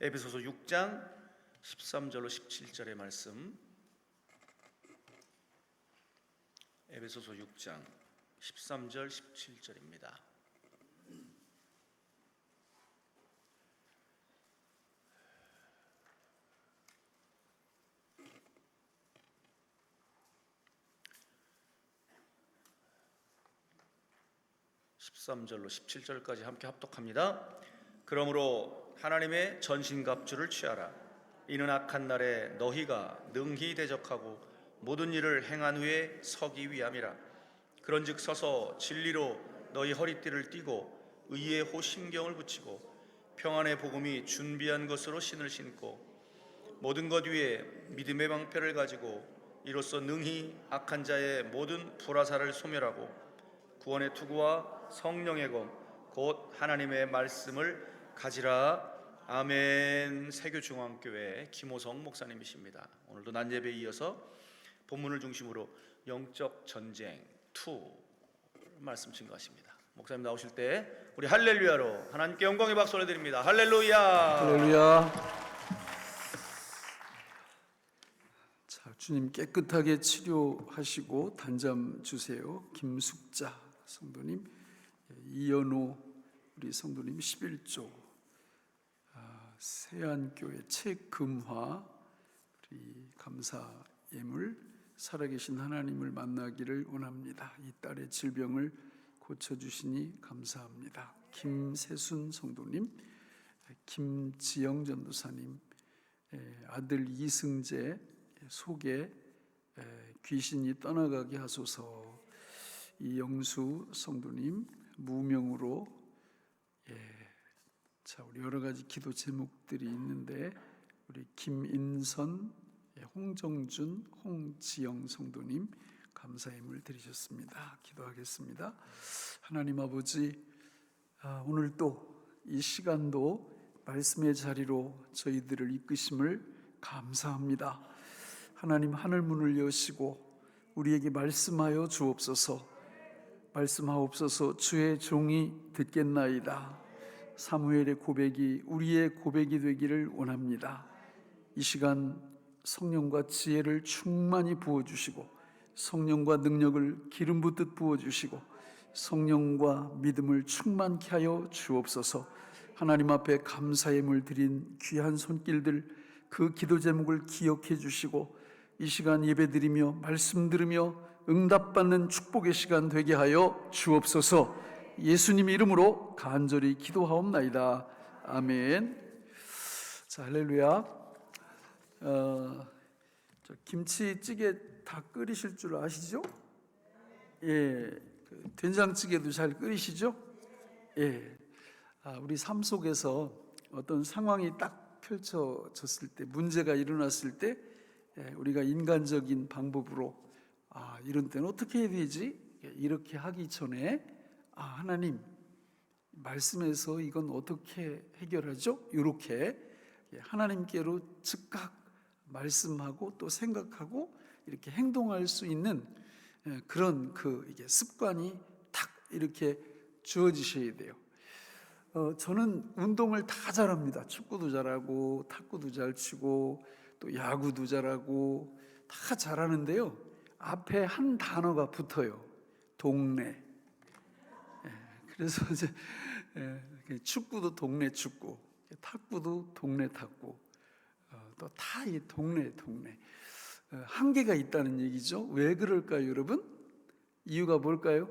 에베소서 6장 13절로 17절의 말씀. 에베소서 6장 13절 17절입니다. (13절로) 17절까지 함께 합독합니다. 그러므로 하나님의 전신갑주를 취하라. 이는 악한 날에 너희가 능히 대적하고 모든 일을 행한 후에 서기 위함이라. 그런즉 서서 진리로 너희 허리띠를 띠고 의의 호심경을 붙이고 평안의 복음이 준비한 것으로 신을 신고 모든 것 위에 믿음의 방패를 가지고 이로써 능히 악한 자의 모든 불화살을 소멸하고 구원의 투구와 성령의 검 곧 하나님의 말씀을 가지라. 아멘. 세교중앙교회 김호성 목사님이십니다. 오늘도 난예배에 이어서 본문을 중심으로 영적 전쟁 2 말씀 증거하십니다. 목사님 나오실 때 우리 할렐루야로 하나님께 영광의 박수 올려드립니다. 할렐루야. 할렐루야. 자, 주님 깨끗하게 치료하시고 단잠 주세요. 김숙자 성도님, 이연호 우리 성도님 11조, 세안교회 최금화 우리 감사 예물 살아계신 하나님을 만나기를 원합니다. 이 딸의 질병을 고쳐주시니 감사합니다. 김세순 성도님, 김지영 전도사님, 아들 이승재 속에 귀신이 떠나가게 하소서. 이영수 성도님 무명으로, 자, 우리 여러 가지 기도 제목들이 있는데 우리 김인선, 홍정준, 홍지영 성도님 감사함을 드리셨습니다. 기도하겠습니다. 하나님 아버지, 오늘 또 이 시간도 말씀의 자리로 저희들을 이끄심을 감사합니다. 하나님, 하늘 문을 여시고 우리에게 말씀하여 주옵소서. 말씀하옵소서. 주의 종이 듣겠나이다. 사무엘의 고백이 우리의 고백이 되기를 원합니다. 이 시간 성령과 지혜를 충만히 부어주시고 성령과 능력을 기름 붓듯 부어주시고 성령과 믿음을 충만케 하여 주옵소서. 하나님 앞에 감사의 물 드린 귀한 손길들, 그 기도 제목을 기억해 주시고 이 시간 예배드리며 말씀 들으며 응답받는 축복의 시간 되게 하여 주옵소서. 예수님 이름으로 간절히 기도하옵나이다. 아멘. 자, 할렐루야. 김치찌개 다 끓이실 줄 아시죠? 예, 된장찌개도 잘 끓이시죠? 예. 우리 삶 속에서 어떤 상황이 딱 펼쳐졌을 때, 문제가 일어났을 때, 우리가 인간적인 방법으로 이런 때는 어떻게 해야 되지? 이렇게 하기 전에 하나님 말씀에서 이건 어떻게 해결하죠? 이렇게 하나님께로 즉각 말씀하고 또 생각하고 이렇게 행동할 수 있는 그런 이게 습관이 탁 이렇게 주어지셔야 돼요. 저는 운동을 다 잘합니다. 축구도 잘하고 탁구도 잘 치고 또 야구도 잘하고 다 잘하는데요, 앞에 한 단어가 붙어요. 동네. 그래서 이제 축구도 동네 축구, 탁구도 동네 탁구, 또 다 이 동네 한계가 있다는 얘기죠. 왜 그럴까요, 여러분? 이유가 뭘까요?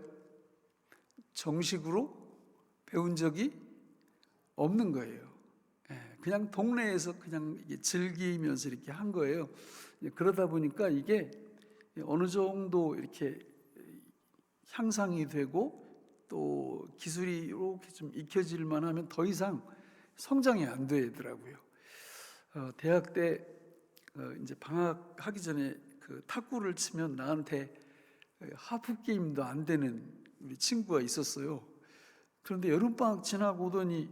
정식으로 배운 적이 없는 거예요. 그냥 동네에서 그냥 즐기면서 이렇게 한 거예요. 그러다 보니까 이게 어느 정도 이렇게 향상이 되고 또 기술이 이렇게 좀 익혀질만 하면 더 이상 성장이 안 되더라고요. 대학 때 이제 방학하기 전에 탁구를 치면 나한테 하프 게임도 안 되는 우리 친구가 있었어요. 그런데 여름방학 지나고 오더니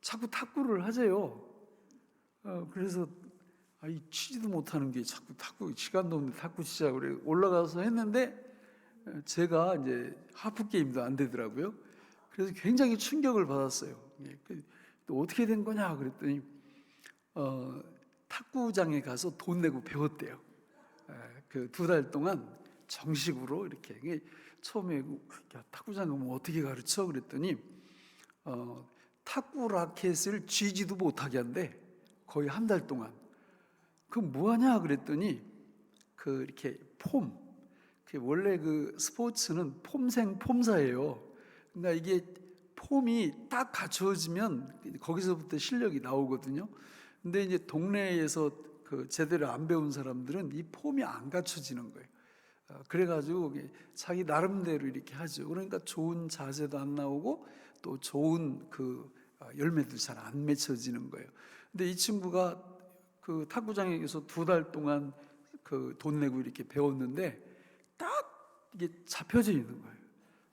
자꾸 탁구를 하재요. 그래서 치지도 못하는 게 자꾸 탁구, 시간도 없는데 탁구 치자 그래 올라가서 했는데 제가 이제 하프 게임도 안 되더라고요. 그래서 굉장히 충격을 받았어요. 또 어떻게 된 거냐 그랬더니 탁구장에 가서 돈 내고 배웠대요. 그 2달 동안 정식으로 이렇게. 이게 처음에 야, 탁구장 가면 어떻게 가르쳐? 그랬더니 탁구 라켓을 쥐지도 못하게 한대. 거의 1달 동안. 그럼 뭐하냐? 그랬더니 그 이렇게 폼. 원래 그 스포츠는 폼생 폼사예요. 그러니까 이게 폼이 딱 갖춰지면 거기서부터 실력이 나오거든요. 근데 이제 동네에서 그 제대로 안 배운 사람들은 이 폼이 안 갖춰지는 거예요. 그래가지고 자기 나름대로 이렇게 하죠. 그러니까 좋은 자세도 안 나오고 또 좋은 그 열매도 잘 안 맺혀지는 거예요. 근데 이 친구가 그 탁구장에서 2달 동안 그 돈 내고 이렇게 배웠는데 딱 이게 잡혀져 있는 거예요.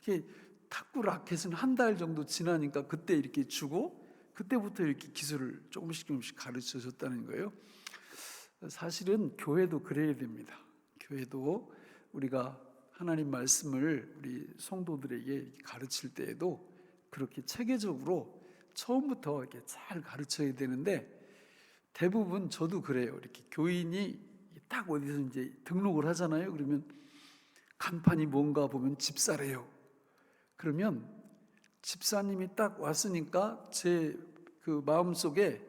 이게 탁구 라켓은 1달 정도 지나니까 그때 이렇게 주고 그때부터 이렇게 기술을 조금씩 가르쳐 줬다는 거예요. 사실은 교회도 그래야 됩니다. 교회도 우리가 하나님 말씀을 우리 성도들에게 가르칠 때에도 그렇게 체계적으로 처음부터 이렇게 잘 가르쳐야 되는데, 대부분 저도 그래요. 이렇게 교인이 딱 어디서 이제 등록을 하잖아요. 그러면 간판이 뭔가 보면 집사래요. 그러면 집사님이 딱 왔으니까 제 그 마음속에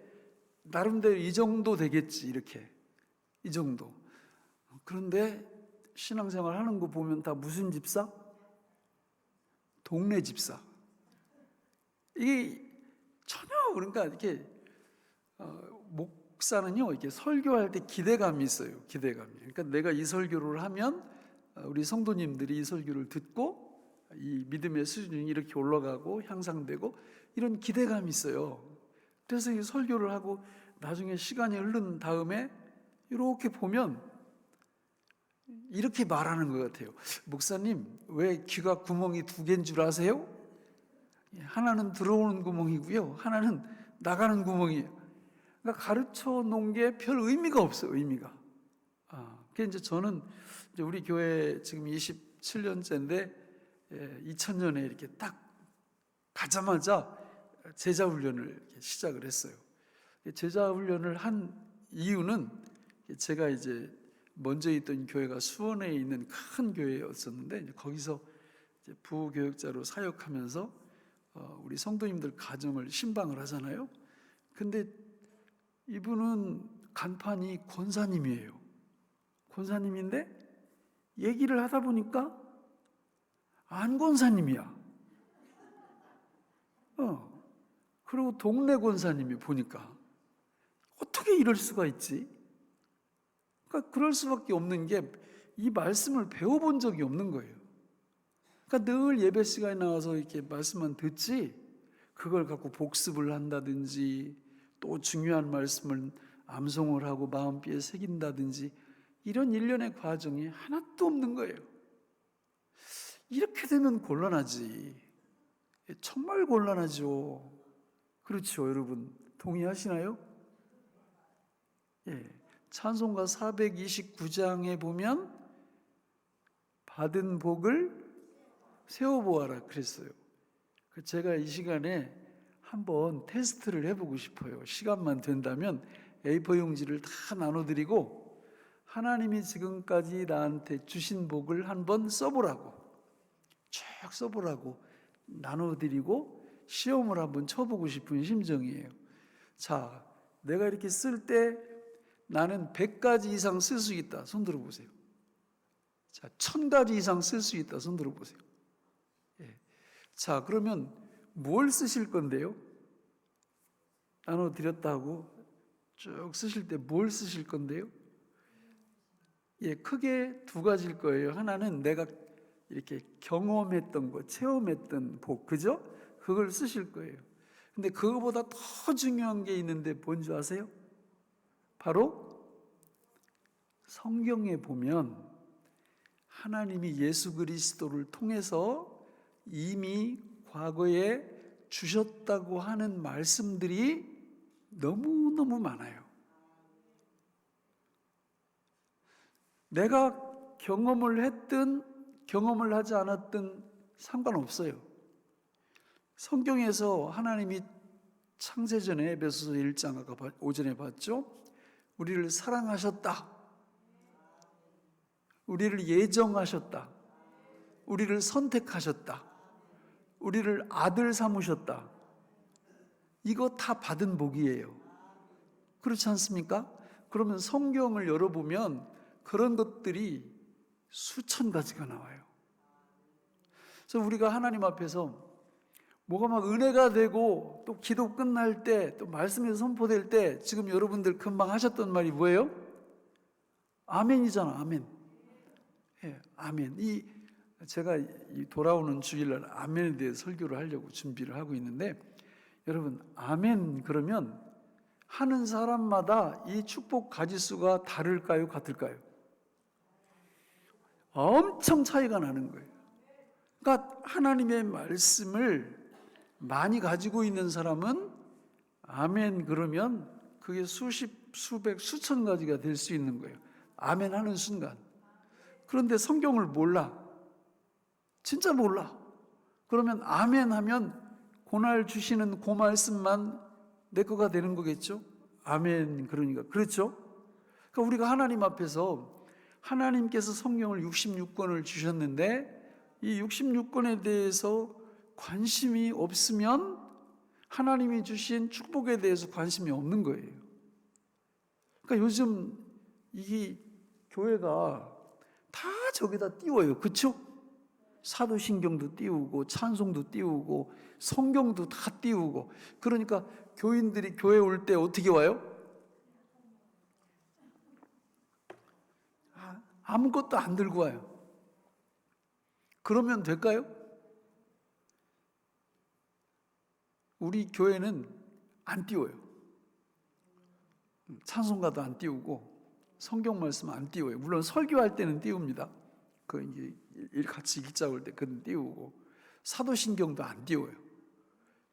나름대로 이 정도 되겠지, 이렇게 이 정도. 그런데 신앙생활 하는 거 보면 다 무슨 집사? 동네 집사. 이게 전혀, 그러니까 이렇게 목사는요, 이렇게 설교할 때 기대감이 있어요. 기대감이. 그러니까 내가 이 설교를 하면 우리 성도님들이 이 설교를 듣고 이 믿음의 수준이 이렇게 올라가고 향상되고 이런 기대감이 있어요. 그래서 이 설교를 하고 나중에 시간이 흐른 다음에 이렇게 보면 이렇게 말하는 것 같아요. 목사님, 왜 귀가 구멍이 2개인 줄 아세요? 하나는 들어오는 구멍이고요, 하나는 나가는 구멍이에요. 그러니까 가르쳐 놓은 게 별 의미가 없어요. 의미가. 그게 이제 저는 이제 우리 교회 지금 27년째인데 2000년에 이렇게 딱 가자마자 제자 훈련을 이렇게 시작을 했어요. 제자 훈련을 한 이유는 제가 이제 먼저 있던 교회가 수원에 있는 큰 교회였었는데 거기서 이제 부교역자로 사역하면서 우리 성도님들 가정을 신방을 하잖아요. 근데 이분은 간판이 권사님이에요. 권사님인데 얘기를 하다 보니까 안 권사님이야. 그리고 동네 권사님이 보니까 어떻게 이럴 수가 있지? 그러니까 그럴 수밖에 없는 게 이 말씀을 배워본 적이 없는 거예요. 그러니까 늘 예배 시간에 나와서 이렇게 말씀만 듣지 그걸 갖고 복습을 한다든지 또 중요한 말씀을 암송을 하고 마음비에 새긴다든지 이런 일련의 과정이 하나도 없는 거예요. 이렇게 되면 곤란하지. 정말 곤란하죠. 그렇죠, 여러분? 동의하시나요? 예. 찬송가 429장에 보면 받은 복을 세워보아라 그랬어요. 제가 이 시간에 한번 테스트를 해보고 싶어요. 시간만 된다면 A4 용지를 다 나눠드리고 하나님이 지금까지 나한테 주신 복을 한번 써보라고, 쭉 써보라고 나눠드리고 시험을 한번 쳐보고 싶은 심정이에요. 자, 내가 이렇게 쓸 때 나는 100가지 이상 쓸 수 있다. 손 들어보세요. 자, 1000가지 이상 쓸 수 있다. 손 들어보세요. 예. 자, 그러면 뭘 쓰실 건데요? 나눠드렸다고 쭉 쓰실 때 뭘 쓰실 건데요? 예, 크게 2가지일 거예요. 하나는 내가 이렇게 경험했던 거, 체험했던 복, 그죠? 그걸 쓰실 거예요. 근데 그거보다 더 중요한 게 있는데 뭔지 아세요? 바로 성경에 보면 하나님이 예수 그리스도를 통해서 이미 과거에 주셨다고 하는 말씀들이 너무너무 많아요. 내가 경험을 했든 경험을 하지 않았든 상관없어요. 성경에서 하나님이 창세전에 에베소서 1장 아까 오전에 봤죠? 우리를 사랑하셨다, 우리를 예정하셨다, 우리를 선택하셨다, 우리를 아들 삼으셨다. 이거 다 받은 복이에요. 그렇지 않습니까? 그러면 성경을 열어보면 그런 것들이 수천 가지가 나와요. 그래서 우리가 하나님 앞에서 뭐가 막 은혜가 되고 또 기도 끝날 때 또 말씀이 선포될 때 지금 여러분들 금방 하셨던 말이 뭐예요? 아멘이잖아. 아멘. 예, 아멘. 제가 돌아오는 주일날 아멘에 대해 설교를 하려고 준비를 하고 있는데, 여러분 아멘 그러면 하는 사람마다 이 축복 가지수가 다를까요? 같을까요? 엄청 차이가 나는 거예요. 그러니까 하나님의 말씀을 많이 가지고 있는 사람은 아멘 그러면 그게 수십, 수백, 수천 가지가 될 수 있는 거예요. 아멘 하는 순간. 그런데 성경을 몰라. 진짜 몰라. 그러면 아멘 하면 고날 주시는 그 말씀만 내 거가 되는 거겠죠? 아멘. 그러니까 그렇죠? 그러니까 우리가 하나님 앞에서 하나님께서 성경을 66권을 주셨는데 이 66권에 대해서 관심이 없으면 하나님이 주신 축복에 대해서 관심이 없는 거예요. 그러니까 요즘 이 교회가 다 저기다 띄워요. 그렇죠? 사도신경도 띄우고 찬송도 띄우고 성경도 다 띄우고. 그러니까 교인들이 교회 올 때 어떻게 와요? 아무것도 안 들고 와요. 그러면 될까요? 우리 교회는 안 띄워요. 찬송가도 안 띄우고 성경 말씀 안 띄워요. 물론 설교할 때는 띄웁니다. 그 이제 같이 읽자 올 때 그는 띄우고, 사도신경도 안 띄워요.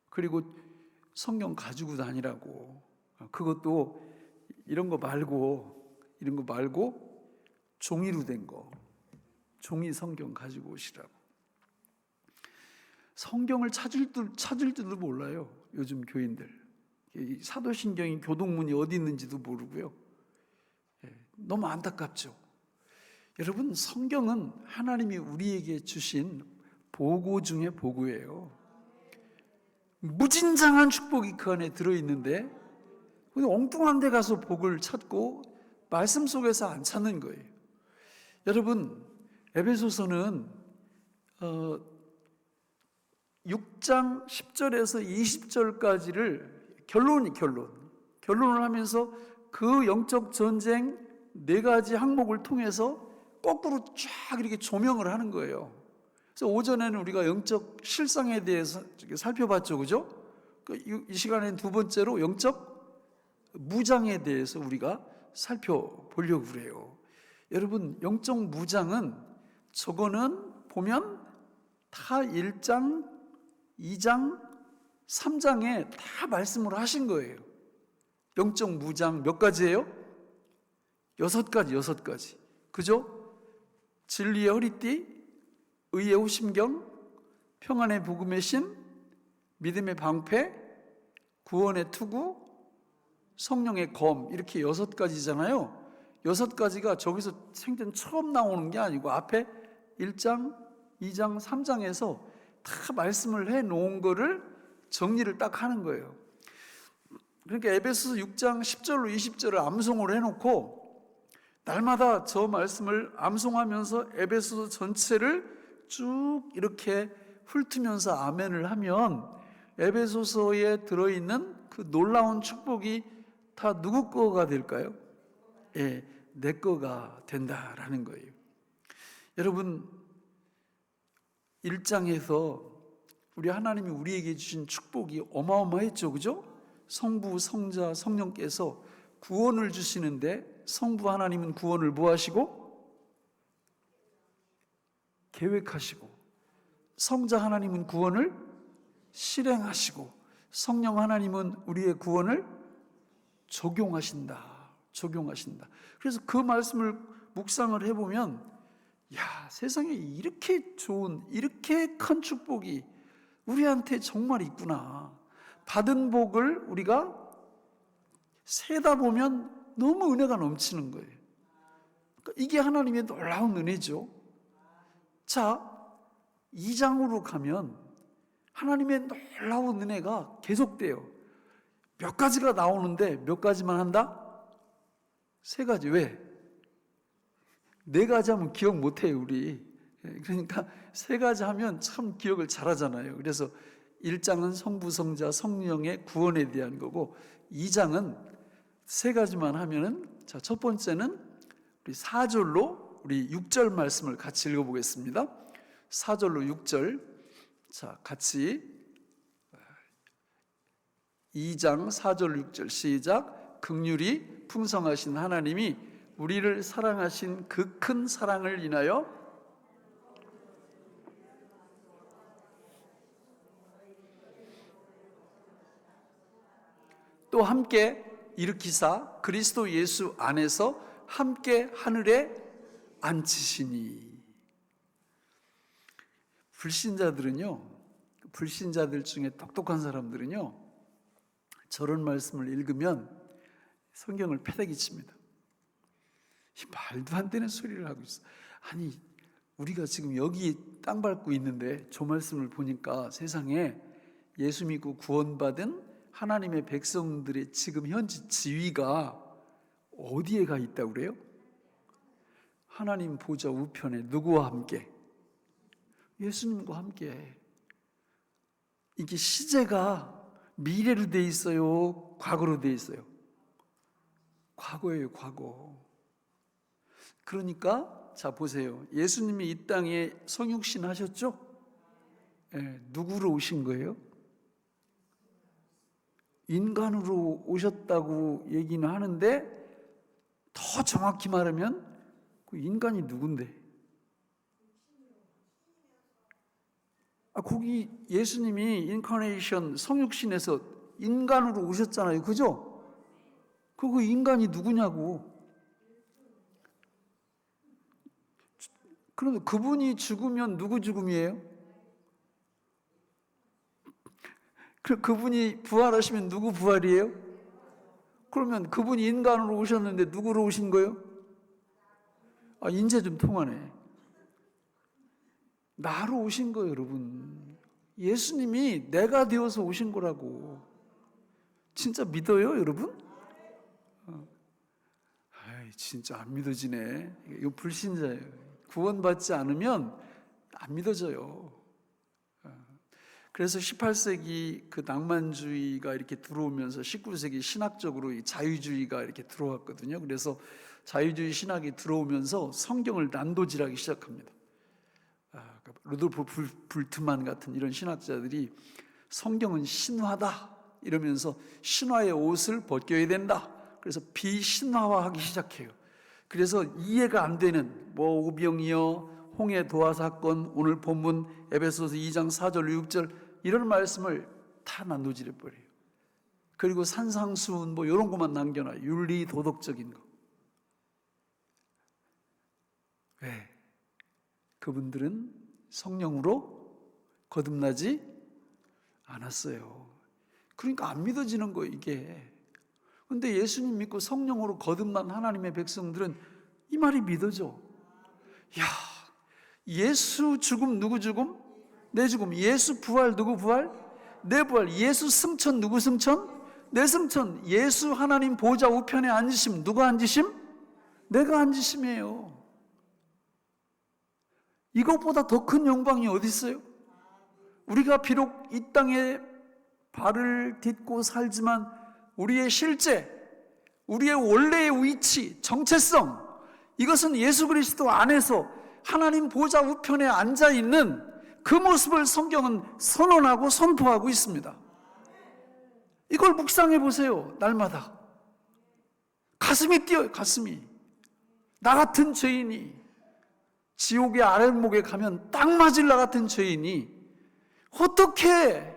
그리고 성경 가지고 다니라고, 그것도 이런 거 말고 종이로 된 거, 종이 성경 가지고 오시라고. 성경을 찾을 줄도 몰라요. 요즘 교인들. 이 사도신경이 교동문이 어디 있는지도 모르고요. 너무 안타깝죠. 여러분, 성경은 하나님이 우리에게 주신 보고 중에 보고예요. 무진장한 축복이 그 안에 들어있는데 엉뚱한 데 가서 복을 찾고 말씀 속에서 안 찾는 거예요. 여러분, 에베소서는 6장 10절에서 20절까지를 결론을 하면서 그 영적 전쟁 4가지 항목을 통해서 거꾸로 쫙 이렇게 조명을 하는 거예요. 그래서 오전에는 우리가 영적 실상에 대해서 살펴봤죠, 그죠? 이 시간에는 두 번째로 영적 무장에 대해서 우리가 살펴보려고 그래요. 여러분, 영적 무장은 저거는 보면 다 1장, 2장, 3장에 다 말씀을 하신 거예요. 영적 무장 몇 가지예요? 6가지. 그죠? 진리의 허리띠, 의의 호심경, 평안의 복음의 신, 믿음의 방패, 구원의 투구, 성령의 검, 이렇게 6가지잖아요. 6가지가 저기서 생전 처음 나오는 게 아니고 앞에 1장, 2장, 3장에서 다 말씀을 해놓은 거를 정리를 딱 하는 거예요. 그러니까 에베소서 6장 10절로 20절을 암송을 해놓고 날마다 저 말씀을 암송하면서 에베소서 전체를 쭉 이렇게 훑으면서 아멘을 하면 에베소서에 들어있는 그 놀라운 축복이 다 누구 거가 될까요? 예, 내 거가 된다라는 거예요. 여러분, 1장에서 우리 하나님이 우리에게 주신 축복이 어마어마했죠, 그죠? 성부, 성자, 성령께서 구원을 주시는데 성부 하나님은 구원을 뭐 하시고? 계획하시고, 성자 하나님은 구원을 실행하시고, 성령 하나님은 우리의 구원을 적용하신다. 그래서 그 말씀을 묵상을 해보면, 야, 세상에 이렇게 좋은, 이렇게 큰 축복이 우리한테 정말 있구나. 받은 복을 우리가 세다 보면 너무 은혜가 넘치는 거예요. 그러니까 이게 하나님의 놀라운 은혜죠. 자, 2장으로 가면 하나님의 놀라운 은혜가 계속돼요. 몇 가지가 나오는데 몇 가지만 한다? 3가지. 왜? 4가지 하면 기억 못해요, 우리. 그러니까 3가지 하면 참 기억을 잘하잖아요. 그래서 1장은 성부, 성자, 성령의 구원에 대한 거고, 2장은 3가지만 하면은, 자, 첫 번째는 우리 4절로 우리 6절 말씀을 같이 읽어보겠습니다. 4절로 6절. 자, 같이 2장 4절 6절 시작. 긍휼이 풍성하신 하나님이 우리를 사랑하신 그 큰 사랑을 인하여 또 함께 일으키사 그리스도 예수 안에서 함께 하늘에 앉히시니. 불신자들 중에 똑똑한 사람들은요, 저런 말씀을 읽으면 성경을 패대기 칩니다. 말도 안 되는 소리를 하고 있어. 아니, 우리가 지금 여기 땅 밟고 있는데 저 말씀을 보니까 세상에 예수 믿고 구원받은 하나님의 백성들의 지금 현재 지위가 어디에 가 있다고 그래요? 하나님 보좌 우편에 누구와 함께? 예수님과 함께. 이게 시제가 미래로 돼 있어요? 과거로 돼 있어요? 과거예요, 과거. 그러니까 자 보세요. 예수님이 이 땅에 성육신 하셨죠? 네, 누구로 오신 거예요? 인간으로 오셨다고 얘기는 하는데 더 정확히 말하면 그 인간이 누군데? 거기 예수님이 인카네이션 성육신에서 인간으로 오셨잖아요. 그죠? 그 인간이 누구냐고. 그런데 그분이 죽으면 누구 죽음이에요? 그분이 부활하시면 누구 부활이에요? 그러면 그분이 인간으로 오셨는데 누구로 오신 거예요? 인제 좀 통하네. 나로 오신 거예요, 여러분. 예수님이 내가 되어서 오신 거라고. 진짜 믿어요, 여러분? 진짜 안 믿어지네. 이거 불신자예요. 구원받지 않으면 안 믿어져요. 그래서 18세기 그 낭만주의가 이렇게 들어오면서 19세기 신학적으로 이 자유주의가 이렇게 들어왔거든요. 그래서 자유주의 신학이 들어오면서 성경을 난도질하기 시작합니다. 루돌프 불트만 같은 이런 신학자들이 성경은 신화다 이러면서 신화의 옷을 벗겨야 된다. 그래서 비신화화하기 시작해요. 그래서 이해가 안 되는 오병이어, 홍해 도화 사건, 오늘 본문 에베소서 2장 4절 6절 이런 말씀을 다 난도질해 버려요. 그리고 산상수훈 이런 것만 남겨놔요. 윤리 도덕적인 거. 왜? 그분들은 성령으로 거듭나지 않았어요. 그러니까 안 믿어지는 거예요, 이게. 근데 예수님 믿고 성령으로 거듭난 하나님의 백성들은 이 말이 믿어져. 예수 죽음 누구 죽음? 내 죽음. 예수 부활 누구 부활? 내 부활. 예수 승천 누구 승천? 내 승천. 예수 하나님 보좌 우편에 앉으심 누가 앉으심? 내가 앉으심이에요. 이것보다 더 큰 영광이 어디 있어요? 우리가 비록 이 땅에 발을 딛고 살지만 우리의 실제, 우리의 원래의 위치, 정체성, 이것은 예수 그리스도 안에서 하나님 보좌 우편에 앉아있는 그 모습을 성경은 선언하고 선포하고 있습니다. 이걸 묵상해 보세요. 날마다 가슴이 뛰어요. 가슴이. 나 같은 죄인이 지옥의 아랫목에 가면 딱 맞을 나 같은 죄인이 어떻게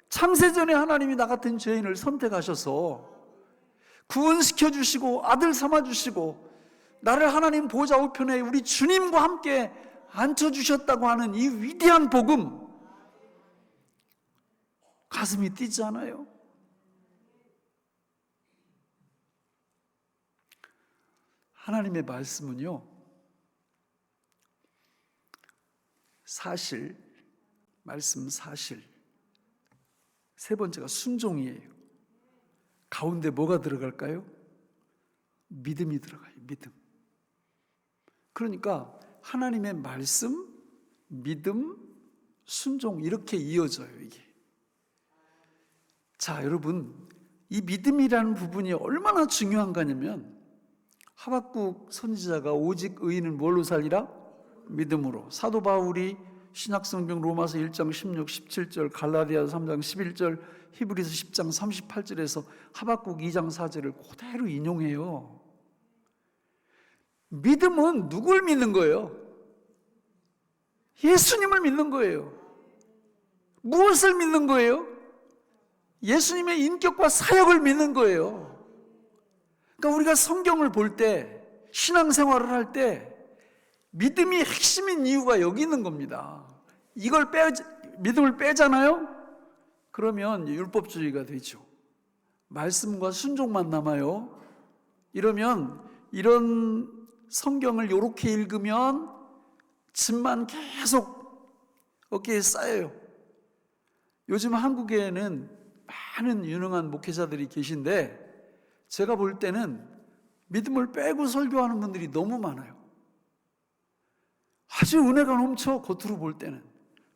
창세전에 하나님이 나 같은 죄인을 선택하셔서 구원시켜 주시고 아들 삼아 주시고 나를 하나님 보좌 우편에 우리 주님과 함께 앉혀주셨다고 하는 이 위대한 복음, 가슴이 뛰지 않아요? 하나님의 말씀은요, 사실, 말씀 사실. 세 번째가 순종이에요. 가운데 뭐가 들어갈까요? 믿음이 들어가요. 믿음. 그러니까 하나님의 말씀, 믿음, 순종 이렇게 이어져요, 이게. 자, 여러분, 이 믿음이라는 부분이 얼마나 중요한 거냐면 하박국 선지자가 오직 의인은 뭘로 살리라? 믿음으로. 사도 바울이 신약성경 로마서 1장 16, 17절, 갈라디아서 3장 11절, 히브리서 10장 38절에서 하박국 2장 4절을 그대로 인용해요. 믿음은 누굴 믿는 거예요? 예수님을 믿는 거예요. 무엇을 믿는 거예요? 예수님의 인격과 사역을 믿는 거예요. 그러니까 우리가 성경을 볼 때, 신앙생활을 할 때 믿음이 핵심인 이유가 여기 있는 겁니다. 이걸 믿음을 빼잖아요? 그러면 율법주의가 되죠. 말씀과 순종만 남아요. 이러면 이런 성경을 이렇게 읽으면 짐만 계속 어깨에 쌓여요. 요즘 한국에는 많은 유능한 목회자들이 계신데 제가 볼 때는 믿음을 빼고 설교하는 분들이 너무 많아요. 아주 은혜가 넘쳐. 겉으로 볼 때는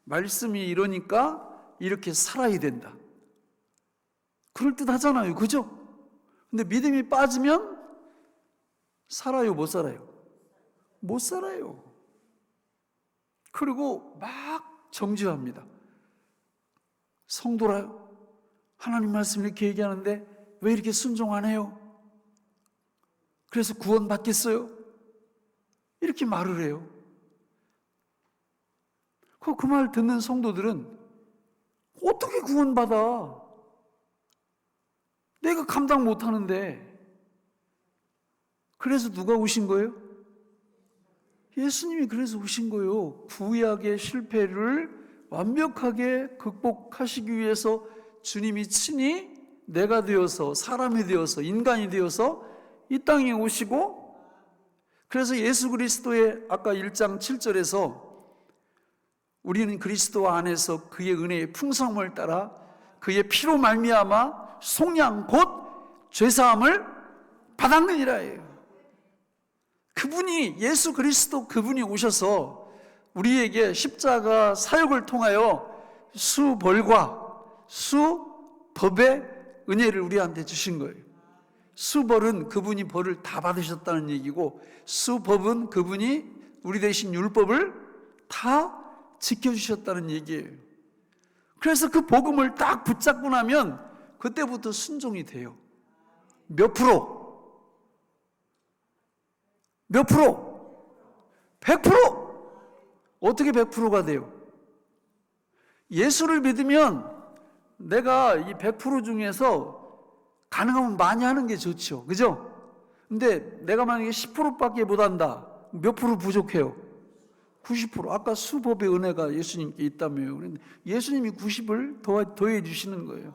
말씀이 이러니까 이렇게 살아야 된다, 그럴듯하잖아요, 그죠? 근데 믿음이 빠지면 살아요, 못 살아요? 못 살아요. 그리고 막 정죄합니다. 성도라 하나님 말씀 이렇게 얘기하는데 왜 이렇게 순종 안 해요? 그래서 구원 받겠어요? 이렇게 말을 해요. 그 말 듣는 성도들은 어떻게 구원받아? 내가 감당 못하는데. 그래서 누가 오신 거예요? 예수님이 그래서 오신 거예요. 구약의 실패를 완벽하게 극복하시기 위해서 주님이 친히 내가 되어서, 사람이 되어서, 인간이 되어서 이 땅에 오시고, 그래서 예수 그리스도의 아까 1장 7절에서 우리는 그리스도 안에서 그의 은혜의 풍성함을 따라 그의 피로 말미암아 속량 곧 죄사함을 받았느니라 해요. 그분이, 예수 그리스도 그분이 오셔서 우리에게 십자가 사역을 통하여 수벌과 수법의 은혜를 우리한테 주신 거예요. 수벌은 그분이 벌을 다 받으셨다는 얘기고, 수법은 그분이 우리 대신 율법을 다 지켜주셨다는 얘기예요. 그래서 그 복음을 딱 붙잡고 나면 그때부터 순종이 돼요. 몇 프로? 몇 프로? 100%! 어떻게 100%가 돼요? 예수를 믿으면 내가 이 100% 중에서 가능하면 많이 하는 게 좋죠, 그죠? 근데 내가 만약에 10%밖에 못한다, 몇 프로 부족해요? 90%. 아까 수법의 은혜가 예수님께 있다며요. 그런데 예수님이 90을 더해 주시는 거예요.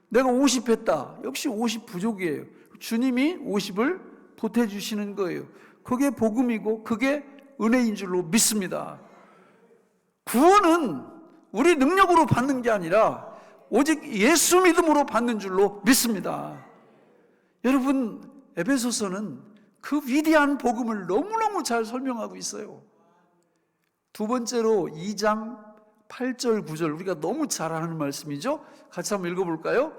내가 50 했다, 역시 50 부족이에요. 주님이 50을 보태 주시는 거예요. 그게 복음이고 그게 은혜인 줄로 믿습니다. 구원은 우리 능력으로 받는 게 아니라 오직 예수 믿음으로 받는 줄로 믿습니다. 여러분, 에베소서는 그 위대한 복음을 너무너무 잘 설명하고 있어요. 두 번째로 2장 8절 9절, 우리가 너무 잘 아는 말씀이죠. 같이 한번 읽어볼까요?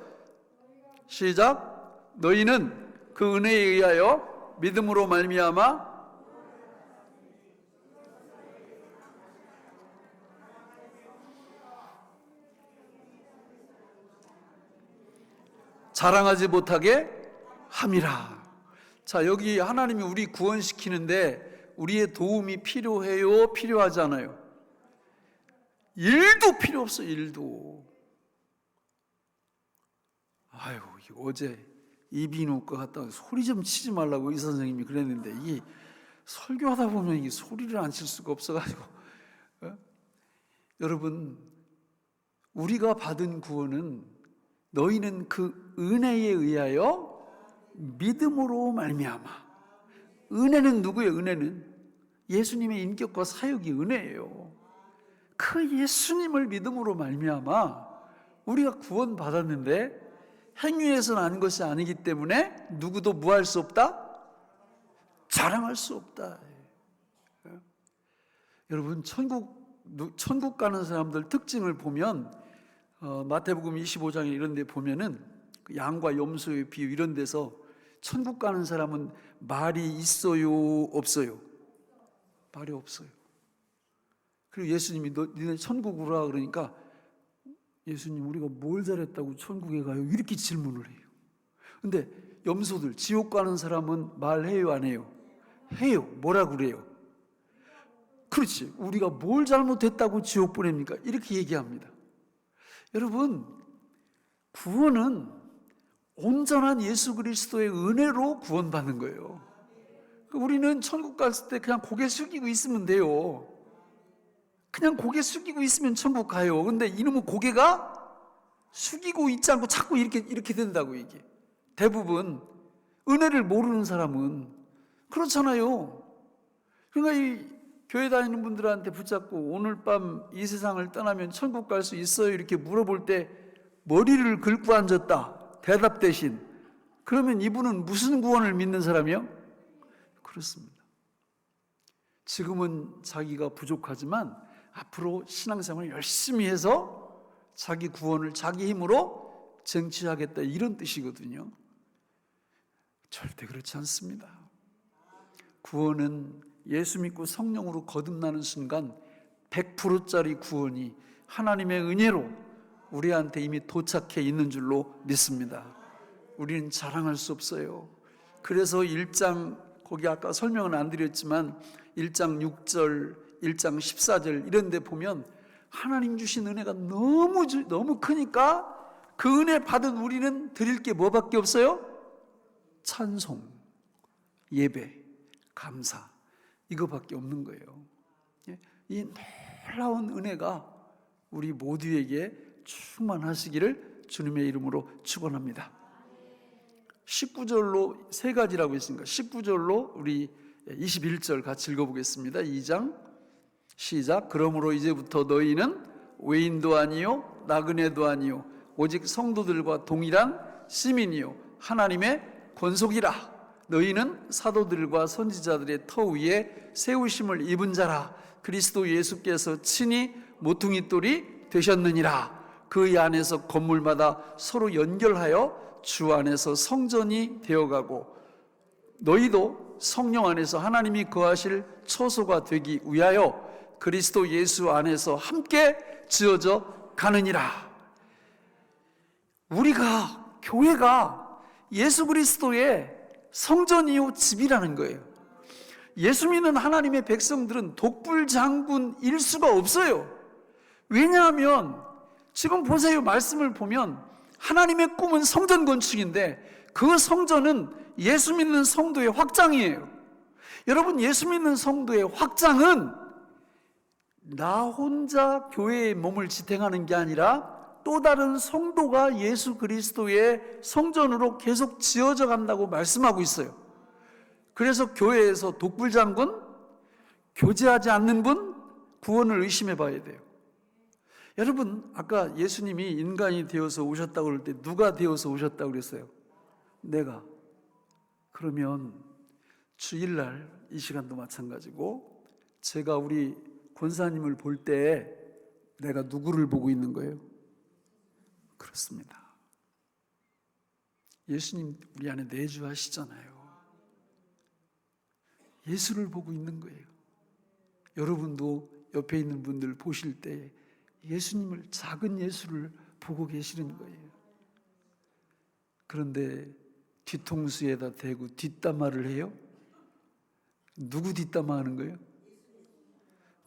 시작. 너희는 그 은혜에 의하여 믿음으로 말미암아 자랑하지 못하게 함이라. 자, 여기 하나님이 우리 구원시키는데 우리의 도움이 필요해요, 필요하지 않아요? 1도 필요 없어, 1도. 아유, 어제 이비인후과 갔다 와서 소리 좀 치지 말라고 의사 선생님이 그랬는데, 이게 설교하다 보면 이게 소리를 안 칠 수가 없어가지고. 여러분, 우리가 받은 구원은 너희는 그 은혜에 의하여 믿음으로 말미암아. 은혜는 누구예요? 은혜는 예수님의 인격과 사역이 은혜예요. 그 예수님을 믿음으로 말미암아 우리가 구원 받았는데 행위에서 난 것이 아니기 때문에 누구도 무할 수 없다? 자랑할 수 없다. 여러분, 천국 가는 사람들 특징을 보면 마태복음 25장에 이런 데 보면은 양과 염소의 비유 이런 데서 천국 가는 사람은 말이 있어요, 없어요? 말이 없어요. 그리고 예수님이 니네 천국 오라 그러니까 예수님, 우리가 뭘 잘했다고 천국에 가요? 이렇게 질문을 해요. 근데 염소들, 지옥 가는 사람은 말해요, 안 해요? 해요. 뭐라 그래요? 그렇지, 우리가 뭘 잘못했다고 지옥 보냅니까? 이렇게 얘기합니다. 여러분, 구원은 온전한 예수 그리스도의 은혜로 구원받는 거예요. 우리는 천국 갔을 때 그냥 고개 숙이고 있으면 돼요. 그냥 고개 숙이고 있으면 천국 가요. 근데 이놈의 고개가 숙이고 있지 않고 자꾸 이렇게 된다고. 이게 대부분 은혜를 모르는 사람은 그렇잖아요. 그러니까 이 교회 다니는 분들한테 붙잡고 오늘 밤 이 세상을 떠나면 천국 갈 수 있어요? 이렇게 물어볼 때 머리를 긁고 앉았다. 대답 대신. 그러면 이분은 무슨 구원을 믿는 사람이요? 그렇습니다. 지금은 자기가 부족하지만 앞으로 신앙생활을 열심히 해서 자기 구원을 자기 힘으로 쟁취하겠다, 이런 뜻이거든요. 절대 그렇지 않습니다. 구원은 예수 믿고 성령으로 거듭나는 순간 100%짜리 구원이 하나님의 은혜로 우리한테 이미 도착해 있는 줄로 믿습니다. 우리는 자랑할 수 없어요. 그래서 1장, 거기 아까 설명은 안 드렸지만 1장 6절, 1장 14절 이런 데 보면 하나님 주신 은혜가 너무 크니까 그 은혜 받은 우리는 드릴 게 뭐밖에 없어요? 찬송, 예배, 감사, 이거밖에 없는 거예요. 이 놀라운 은혜가 우리 모두에게 충만하시기를 주님의 이름으로 축원합니다. 19절로 세 가지라고 했으니까 19절로 우리 21절 같이 읽어보겠습니다. 2장 시작. 그러므로 이제부터 너희는 외인도 아니요 나그네도 아니요 오직 성도들과 동일한 시민이요 하나님의 권속이라. 너희는 사도들과 선지자들의 터 위에 세우심을 입은 자라. 그리스도 예수께서 친히 모퉁이 돌이 되셨느니라. 그 안에서 건물마다 서로 연결하여 주 안에서 성전이 되어가고 너희도 성령 안에서 하나님이 거하실 처소가 되기 위하여 그리스도 예수 안에서 함께 지어져 가느니라. 우리가, 교회가 예수 그리스도의 성전이요 집이라는 거예요. 예수 믿는 하나님의 백성들은 독불장군일 수가 없어요. 왜냐하면 지금 보세요. 말씀을 보면 하나님의 꿈은 성전 건축인데 그 성전은 예수 믿는 성도의 확장이에요. 여러분, 예수 믿는 성도의 확장은 나 혼자 교회에 몸을 지탱하는 게 아니라 또 다른 성도가 예수 그리스도의 성전으로 계속 지어져 간다고 말씀하고 있어요. 그래서 교회에서 독불장군, 교제하지 않는 분, 구원을 의심해 봐야 돼요. 여러분, 아까 예수님이 인간이 되어서 오셨다고 그럴 때 누가 되어서 오셨다고 그랬어요? 내가. 그러면 주일날 이 시간도 마찬가지고 제가 우리 권사님을 볼 때 내가 누구를 보고 있는 거예요? 그렇습니다. 예수님 우리 안에 내주하시잖아요. 예수를 보고 있는 거예요. 여러분도 옆에 있는 분들 보실 때 예수님을, 작은 예수를 보고 계시는 거예요. 그런데 뒤통수에다 대고 뒷담화를 해요? 누구 뒷담화 하는 거예요?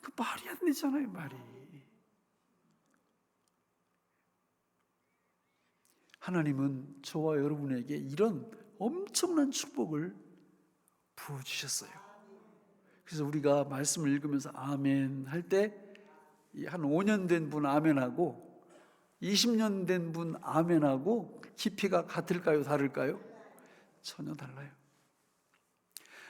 그 말이 안 되잖아요, 말이. 하나님은 저와 여러분에게 이런 엄청난 축복을 부어주셨어요. 그래서 우리가 말씀을 읽으면서 아멘 할 때 한 5년 된 분 아멘하고 20년 된 분 아멘하고 깊이가 같을까요? 다를까요? 전혀 달라요.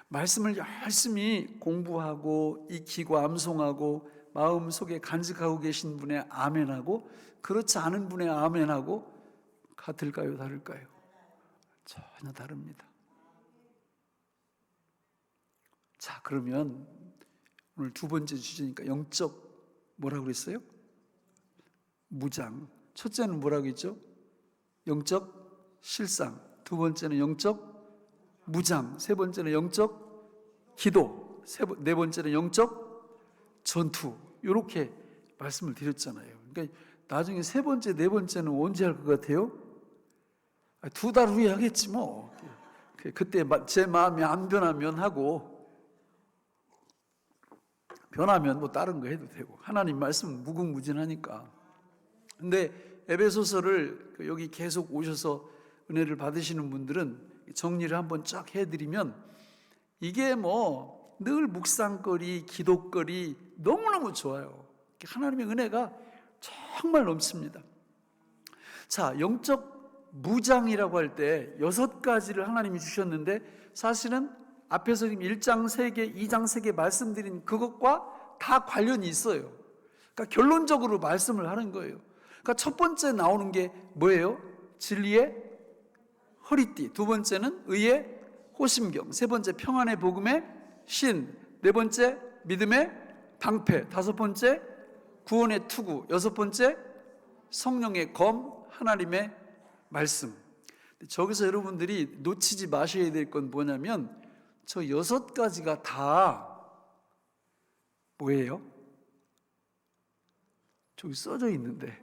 말씀을 열심히 공부하고 익히고 암송하고 마음속에 간직하고 계신 분의 아멘하고 그렇지 않은 분의 아멘하고 같을까요? 다를까요? 전혀 다릅니다. 자, 그러면 오늘 두 번째 주제니까 영적 뭐라고 그랬어요? 무장. 첫째는 뭐라고 했죠? 영적 실상. 두 번째는 영적 무장. 세 번째는 영적 기도. 네 번째는 영적 전투. 이렇게 말씀을 드렸잖아요. 그러니까 나중에 세 번째, 네 번째는 언제 할 것 같아요? 2달 후에 하겠지 뭐. 그때 제 마음이 안 변하면 하고, 변하면 뭐 다른 거 해도 되고, 하나님 말씀은 무궁무진하니까. 근데 에베소서를 여기 계속 오셔서 은혜를 받으시는 분들은 정리를 한번 쫙 해드리면, 이게 뭐 늘 묵상거리, 기도거리 너무너무 좋아요. 하나님의 은혜가 정말 넘칩니다. 자, 영적 무장이라고 할 때 6가지를 하나님이 주셨는데, 사실은 앞에서 지금 1장 3개, 2장 3개 말씀드린 그것과 다 관련이 있어요. 그러니까 결론적으로 말씀을 하는 거예요. 그러니까 첫 번째 나오는 게 뭐예요? 진리의 허리띠. 두 번째는 의의 호심경. 세 번째 평안의 복음의 신. 네 번째 믿음의 방패. 다섯 번째 구원의 투구. 여섯 번째 성령의 검, 하나님의 말씀. 저기서 여러분들이 놓치지 마셔야 될 건 뭐냐면, 저 6가지가 다 뭐예요? 저기 써져 있는데,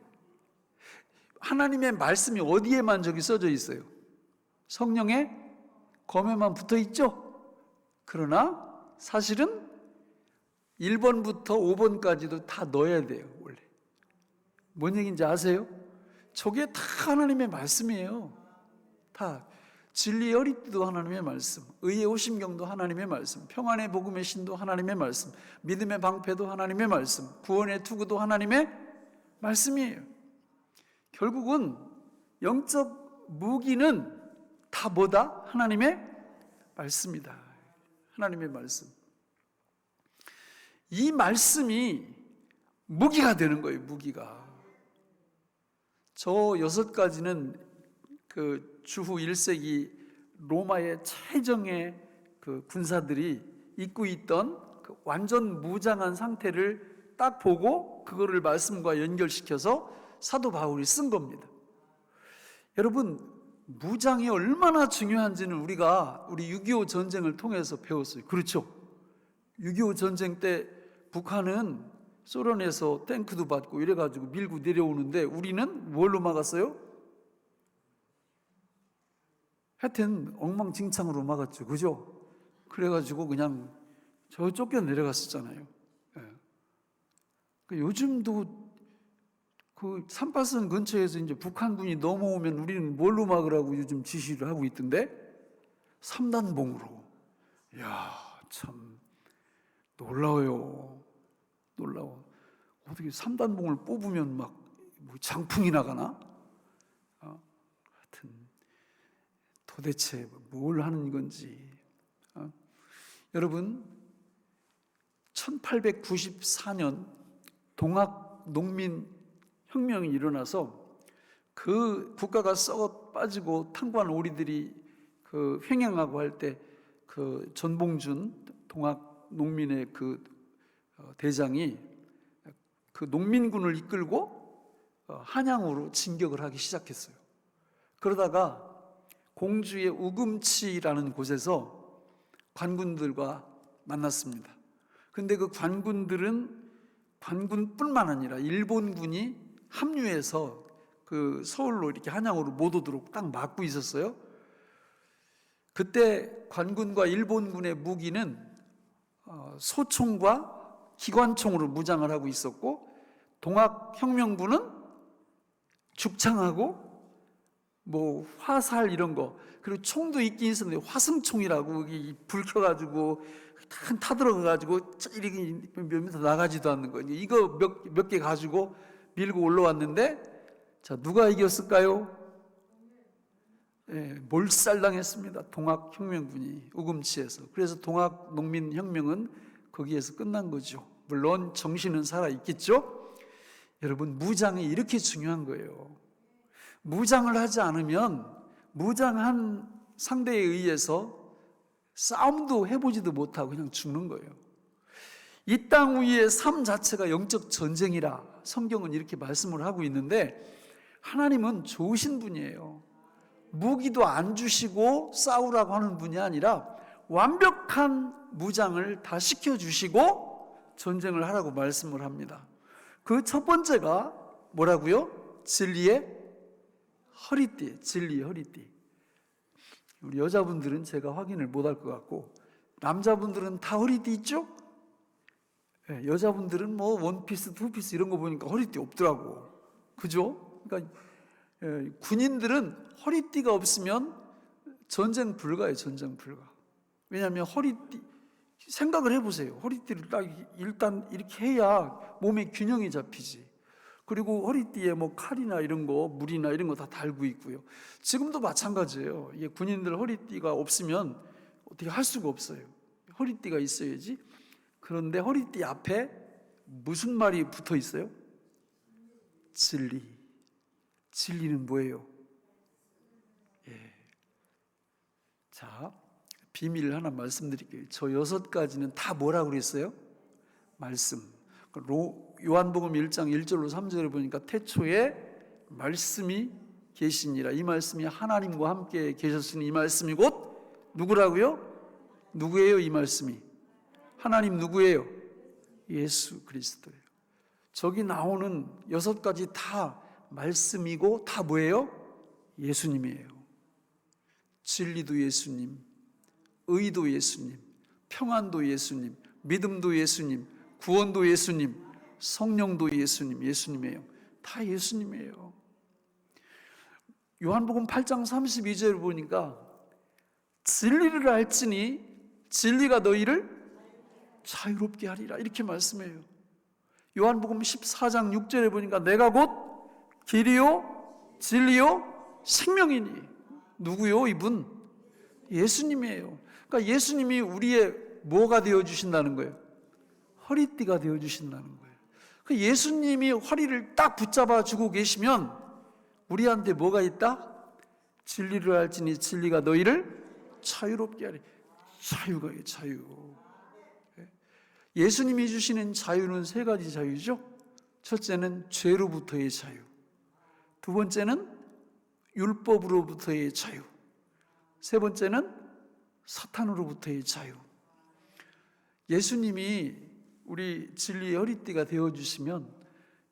하나님의 말씀이 어디에만 저기 써져 있어요? 성령의 검에만 붙어 있죠? 그러나 사실은 1번부터 5번까지도 다 넣어야 돼요. 원래 뭔 얘기인지 아세요? 저게 다 하나님의 말씀이에요. 다. 진리의 허리띠도 하나님의 말씀, 의의 호심경도 하나님의 말씀, 평안의 복음의 신도 하나님의 말씀, 믿음의 방패도 하나님의 말씀, 구원의 투구도 하나님의 말씀이에요. 결국은 영적 무기는 다 뭐다? 하나님의 말씀이다. 하나님의 말씀. 이 말씀이 무기가 되는 거예요. 무기가. 저 6가지는 그 주후 1세기 로마의 최정의 그 군사들이 입고 있던 그 완전 무장한 상태를 딱 보고 그거를 말씀과 연결시켜서 사도 바울이 쓴 겁니다. 여러분, 무장이 얼마나 중요한지는 우리가 우리 6.25 전쟁을 통해서 배웠어요. 그렇죠? 6.25 전쟁 때 북한은 소련에서 탱크도 받고 이래가지고 밀고 내려오는데 우리는 뭘로 막았어요? 하여튼 엉망진창으로 막았죠. 그죠? 그래가지고 그냥 저 쫓겨 내려갔었잖아요. 예. 요즘도 그 38선 근처에서 이제 북한군이 넘어오면 우리는 뭘로 막으라고 요즘 지시를 하고 있던데? 3단봉으로. 이야, 참 놀라워요. 놀라워. 어떻게 3단봉을 뽑으면 막 장풍이 나가나? 하여튼 도대체 뭘 하는 건지. 여러분, 1894년 동학 농민 혁명이 일어나서 그 국가가 썩어 빠지고 탄광 오리들이 그 횡행하고 할 때 그 전봉준 동학 농민의 그 대장이 그 농민군을 이끌고 한양으로 진격을 하기 시작했어요. 그러다가 공주의 우금치라는 곳에서 관군들과 만났습니다. 근데 그 관군들은 관군뿐만 아니라 일본군이 합류해서 그 서울로 이렇게 한양으로 못 오도록 딱 막고 있었어요. 그때 관군과 일본군의 무기는 소총과 기관총으로 무장을 하고 있었고, 동학혁명군은 죽창하고 뭐 화살 이런 거, 그리고 총도 있긴 있었는데 화승총이라고 불 켜가지고 타들어가가지고 이렇게 몇 미터 나가지도 않는 거예요. 이거 몇 개 가지고 밀고 올라왔는데, 자, 누가 이겼을까요? 몰살당했습니다. 동학혁명군이 우금치에서. 그래서 동학농민혁명은 거기에서 끝난 거죠. 물론 정신은 살아있겠죠. 여러분, 무장이 이렇게 중요한 거예요. 무장을 하지 않으면 무장한 상대에 의해서 싸움도 해보지도 못하고 그냥 죽는 거예요. 이 땅 위의 삶 자체가 영적 전쟁이라 성경은 이렇게 말씀을 하고 있는데, 하나님은 좋으신 분이에요. 무기도 안 주시고 싸우라고 하는 분이 아니라 완벽한 무장을 다 시켜주시고 전쟁을 하라고 말씀을 합니다. 그 첫 번째가 뭐라고요? 진리의 허리띠, 진리의 허리띠. 우리 여자분들은 제가 확인을 못할 것 같고, 남자분들은 다 허리띠 있죠? 여자분들은 뭐 원피스, 투피스 이런 거 보니까 허리띠 없더라고. 그죠? 그러니까 군인들은 허리띠가 없으면 전쟁 불가예요. 전쟁 불가. 왜냐하면 허리띠, 생각을 해보세요. 허리띠를 딱 일단 이렇게 해야 몸에 균형이 잡히지. 그리고 허리띠에 뭐 칼이나 이런 거, 물이나 이런 거 다 달고 있고요. 지금도 마찬가지예요. 군인들 허리띠가 없으면 어떻게 할 수가 없어요. 허리띠가 있어야지. 그런데 허리띠 앞에 무슨 말이 붙어 있어요? 진리. 진리는 뭐예요? 자, 비밀을 하나 말씀드릴게요. 저 6가지는 다 뭐라고 그랬어요? 말씀. 요한복음 1장 1절로 3절을 보니까 태초에 말씀이 계시니라. 이 말씀이 하나님과 함께 계셨으니 이 말씀이 곧 누구라고요? 누구예요? 이 말씀이 하나님 누구예요? 예수 그리스도예요. 저기 나오는 6가지 다 말씀이고 다 뭐예요? 예수님이에요. 진리도 예수님, 의도 예수님, 평안도 예수님, 믿음도 예수님, 구원도 예수님, 성령도 예수님, 예수님이에요. 다 예수님이에요. 요한복음 8장 32절을 보니까 진리를 알지니 진리가 너희를 자유롭게 하리라 이렇게 말씀해요. 요한복음 14장 6절에 보니까 내가 곧 길이요 진리요 생명이니. 누구요? 이분 예수님이에요. 그러니까 예수님이 우리의 뭐가 되어주신다는 거예요? 허리띠가 되어주신다는 거예요. 그 예수님이 허리를 딱 붙잡아 주고 계시면 우리한테 뭐가 있다? 진리를 알지니 진리가 너희를 자유롭게 하리. 자유가 자유. 예수님이 주시는 자유는 3가지 자유죠. 첫째는 죄로부터의 자유, 두 번째는 율법으로부터의 자유, 세 번째는 사탄으로부터의 자유. 예수님이 우리 진리의 허리띠가 되어주시면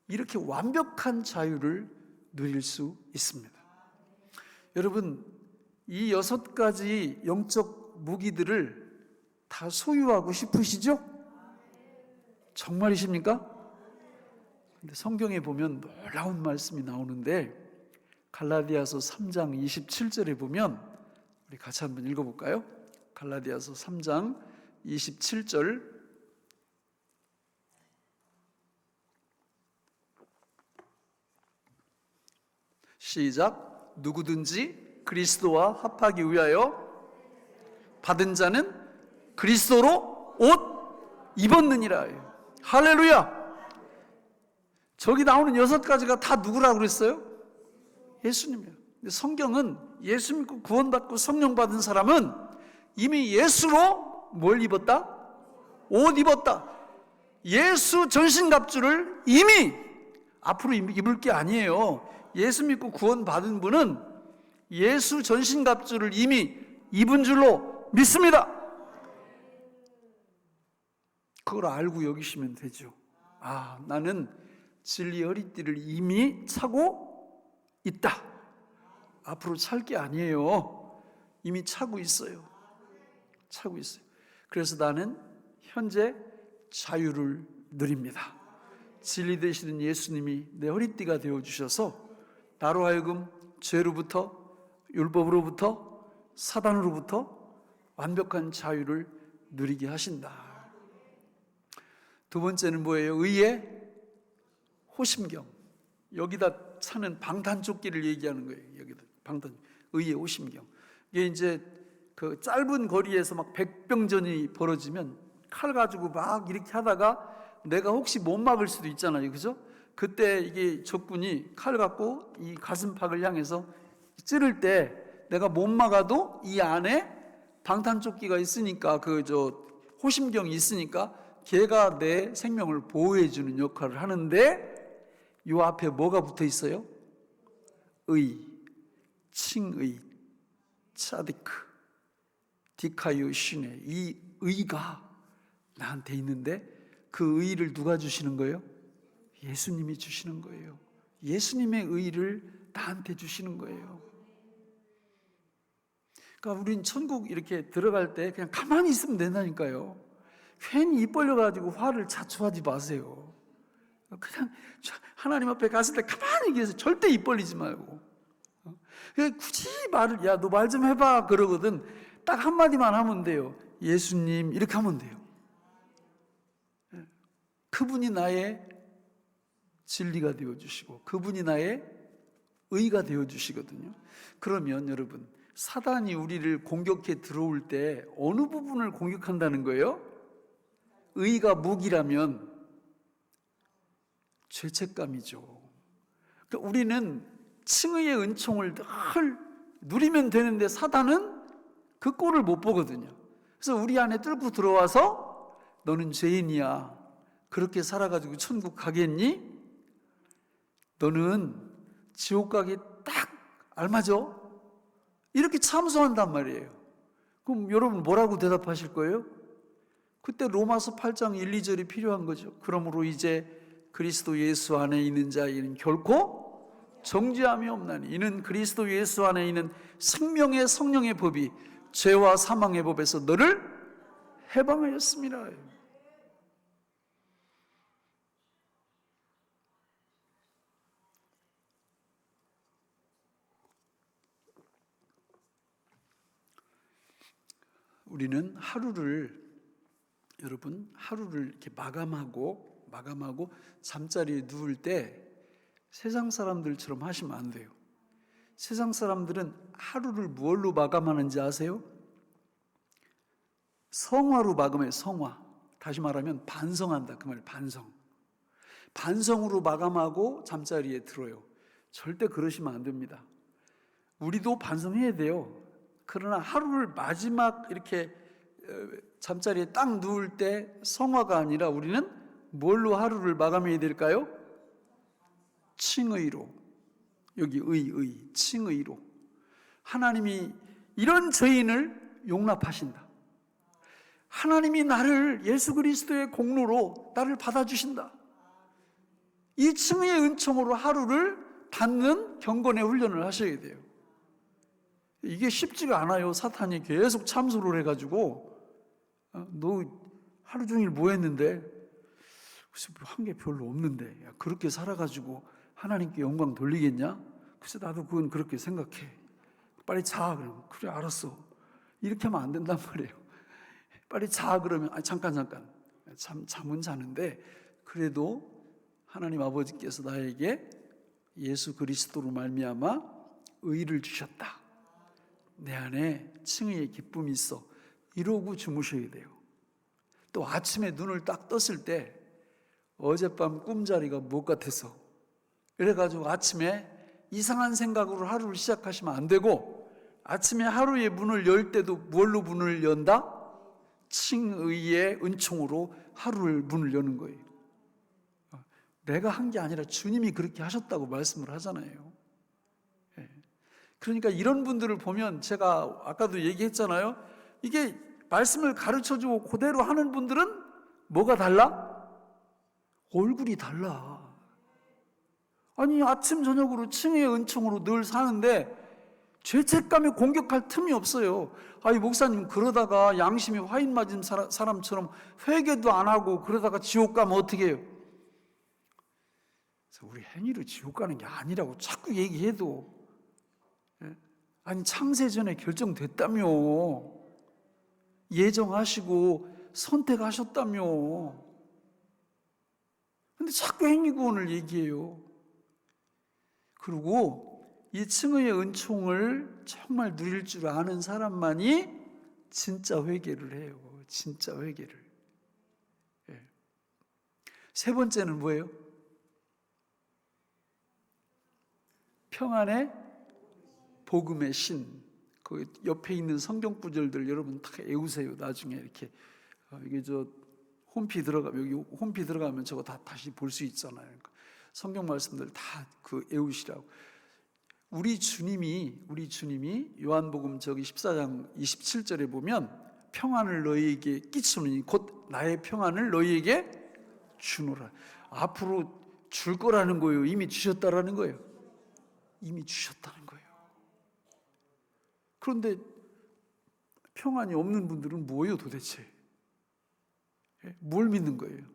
이렇게 완벽한 자유를 누릴 수 있습니다. 여러분, 이 6가지 영적 무기들을 다 소유하고 싶으시죠? 정말이십니까? 근데 성경에 보면 놀라운 말씀이 나오는데, 갈라디아서 3장 27절에 보면 우리 같이 한번 읽어볼까요? 갈라디아서 3장 27절 시작. 누구든지 그리스도와 합하기 위하여 받은 자는 그리스도로 옷 입었느니라. 할렐루야. 저기 나오는 6가지가 다 누구라고 그랬어요? 예수님이에요. 근데 성경은 예수 믿고 구원받고 성령 받은 사람은 이미 예수로 뭘 입었다? 옷 입었다. 예수 전신갑주를 이미 앞으로 입을 게 아니에요. 예수 믿고 구원받은 분은 예수 전신갑주를 이미 입은 줄로 믿습니다. 그걸 알고 여기시면 되죠. 아, 나는 진리의 허리띠를 이미 차고 있다. 앞으로 찰 게 아니에요. 이미 차고 있어요. 차고 있어요. 그래서 나는 현재 자유를 누립니다. 진리 되시는 예수님이 내 허리띠가 되어주셔서 나로 하여금 죄로부터, 율법으로부터, 사단으로부터 완벽한 자유를 누리게 하신다. 두 번째는 뭐예요? 의의 호심경. 여기다 사는 방탄조끼를 얘기하는 거예요. 여기도 방탄 의의 오심경. 이게 이제 그 짧은 거리에서 막 백병전이 벌어지면 칼 가지고 막 이렇게 하다가 내가 혹시 못 막을 수도 있잖아요, 그죠? 그때 이게 적군이 칼 갖고 이 가슴팍을 향해서 찌를 때 내가 못 막아도 이 안에 방탄조끼가 있으니까 그 호심경이 있으니까 걔가 내 생명을 보호해 주는 역할을 하는데 요 앞에 뭐가 붙어 있어요? 의, 칭의, 차디크, 디카유 신의 이 의가 나한테 있는데 그 의를 누가 주시는 거예요? 예수님이 주시는 거예요. 예수님의 의를 나한테 주시는 거예요. 그러니까 우린 천국 이렇게 들어갈 때 그냥 가만히 있으면 된다니까요. 괜히 입 벌려가지고 화를 자초하지 마세요. 그냥 하나님 앞에 갔을 때 가만히 계세요. 절대 입 벌리지 말고. 굳이 말을 야 너 말 좀 해봐 그러거든. 딱 한마디만 하면 돼요. 예수님 이렇게 하면 돼요. 그분이 나의 진리가 되어주시고 그분이 나의 의가 되어주시거든요. 그러면 여러분 사단이 우리를 공격해 들어올 때 어느 부분을 공격한다는 거예요? 의가 무기라면 죄책감이죠. 그러니까 우리는 칭의의 은총을 늘 누리면 되는데 사단은 그 꼴을 못 보거든요. 그래서 우리 안에 뚫고 들어와서 너는 죄인이야. 그렇게 살아가지고 천국 가겠니? 너는 지옥 가기 딱 알맞아? 이렇게 참소한단 말이에요. 그럼 여러분 뭐라고 대답하실 거예요? 그때 로마서 8장 1, 2절이 필요한 거죠. 그러므로 이제 그리스도 예수 안에 있는 자에게는 결코 정죄함이 없나니 이는 그리스도 예수 안에 있는 생명의 성령의 법이 죄와 사망의 법에서 너를 해방하였습니다. 우리는 여러분 하루를 이렇게 마감하고 잠자리에 누울 때 세상 사람들처럼 하시면 안 돼요. 세상 사람들은 하루를 무엇로 마감하는지 아세요? 성화로 마감해요. 성화. 다시 말하면 반성한다 그 말이에요. 반성으로 마감하고 잠자리에 들어요. 절대 그러시면 안 됩니다. 우리도 반성해야 돼요. 그러나 하루를 마지막 이렇게 잠자리에 딱 누울 때 성화가 아니라 우리는 뭘로 하루를 마감해야 될까요? 칭의로. 여기 칭의로. 하나님이 이런 죄인을 용납하신다. 하나님이 나를 예수 그리스도의 공로로 나를 받아주신다. 이 칭의의 은총으로 하루를 닫는 경건의 훈련을 하셔야 돼요. 이게 쉽지가 않아요. 사탄이 계속 참소를 해가지고 너 하루 종일 뭐 했는데? 글쎄 한 게 별로 없는데 야, 그렇게 살아가지고 하나님께 영광 돌리겠냐? 글쎄 나도 그건 그렇게 생각해. 빨리 자 그러면 그래 알았어. 이렇게 하면 안 된단 말이에요. 빨리 자 그러면 잠깐 잠은 자는데 그래도 하나님 아버지께서 나에게 예수 그리스도로 말미암아 의를 주셨다. 내 안에 칭의의 기쁨이 있어. 이러고 주무셔야 돼요. 또 아침에 눈을 딱 떴을 때 어젯밤 꿈자리가 못 같아서 그래가지고 아침에 이상한 생각으로 하루를 시작하시면 안 되고 아침에 하루의 문을 열 때도 뭘로 문을 연다? 칭의의 은총으로 하루를 문을 여는 거예요. 내가 한 게 아니라 주님이 그렇게 하셨다고 말씀을 하잖아요. 그러니까 이런 분들을 보면 제가 아까도 얘기했잖아요. 이게 말씀을 가르쳐주고 그대로 하는 분들은 뭐가 달라? 얼굴이 달라. 아니 아침 저녁으로 칭의의 은총으로 늘 사는데 죄책감에 공격할 틈이 없어요. 아니 목사님 그러다가 양심이 화인 맞은 사람처럼 회개도 안 하고 그러다가 지옥 가면 어떻게 해요? 그래서 우리 행위로 지옥 가는 게 아니라고 자꾸 얘기해도 아니 창세 전에 결정됐다며 예정하시고 선택하셨다며 근데 자꾸 행위구원을 얘기해요. 그리고 이 층의 은총을 정말 누릴 줄 아는 사람만이 진짜 회개를 해요. 진짜 회개를. 예. 세 번째는 뭐예요? 평안의 복음의 신. 그 옆에 있는 성경 구절들 여러분 다 외우세요. 나중에 이렇게 이게 저 홈피 들어가면 저거 다 다시 볼 수 있잖아요. 그러니까 성경 말씀들 다 그 외우시라고. 우리 주님이 요한복음 저기 14장 27절에 보면 평안을 너희에게 끼치노니 곧 나의 평안을 너희에게 주노라. 앞으로 줄 거라는 거예요. 이미 주셨다라는 거예요. 이미 주셨다는 거예요. 그런데 평안이 없는 분들은 뭐예요 도대체? 뭘 믿는 거예요?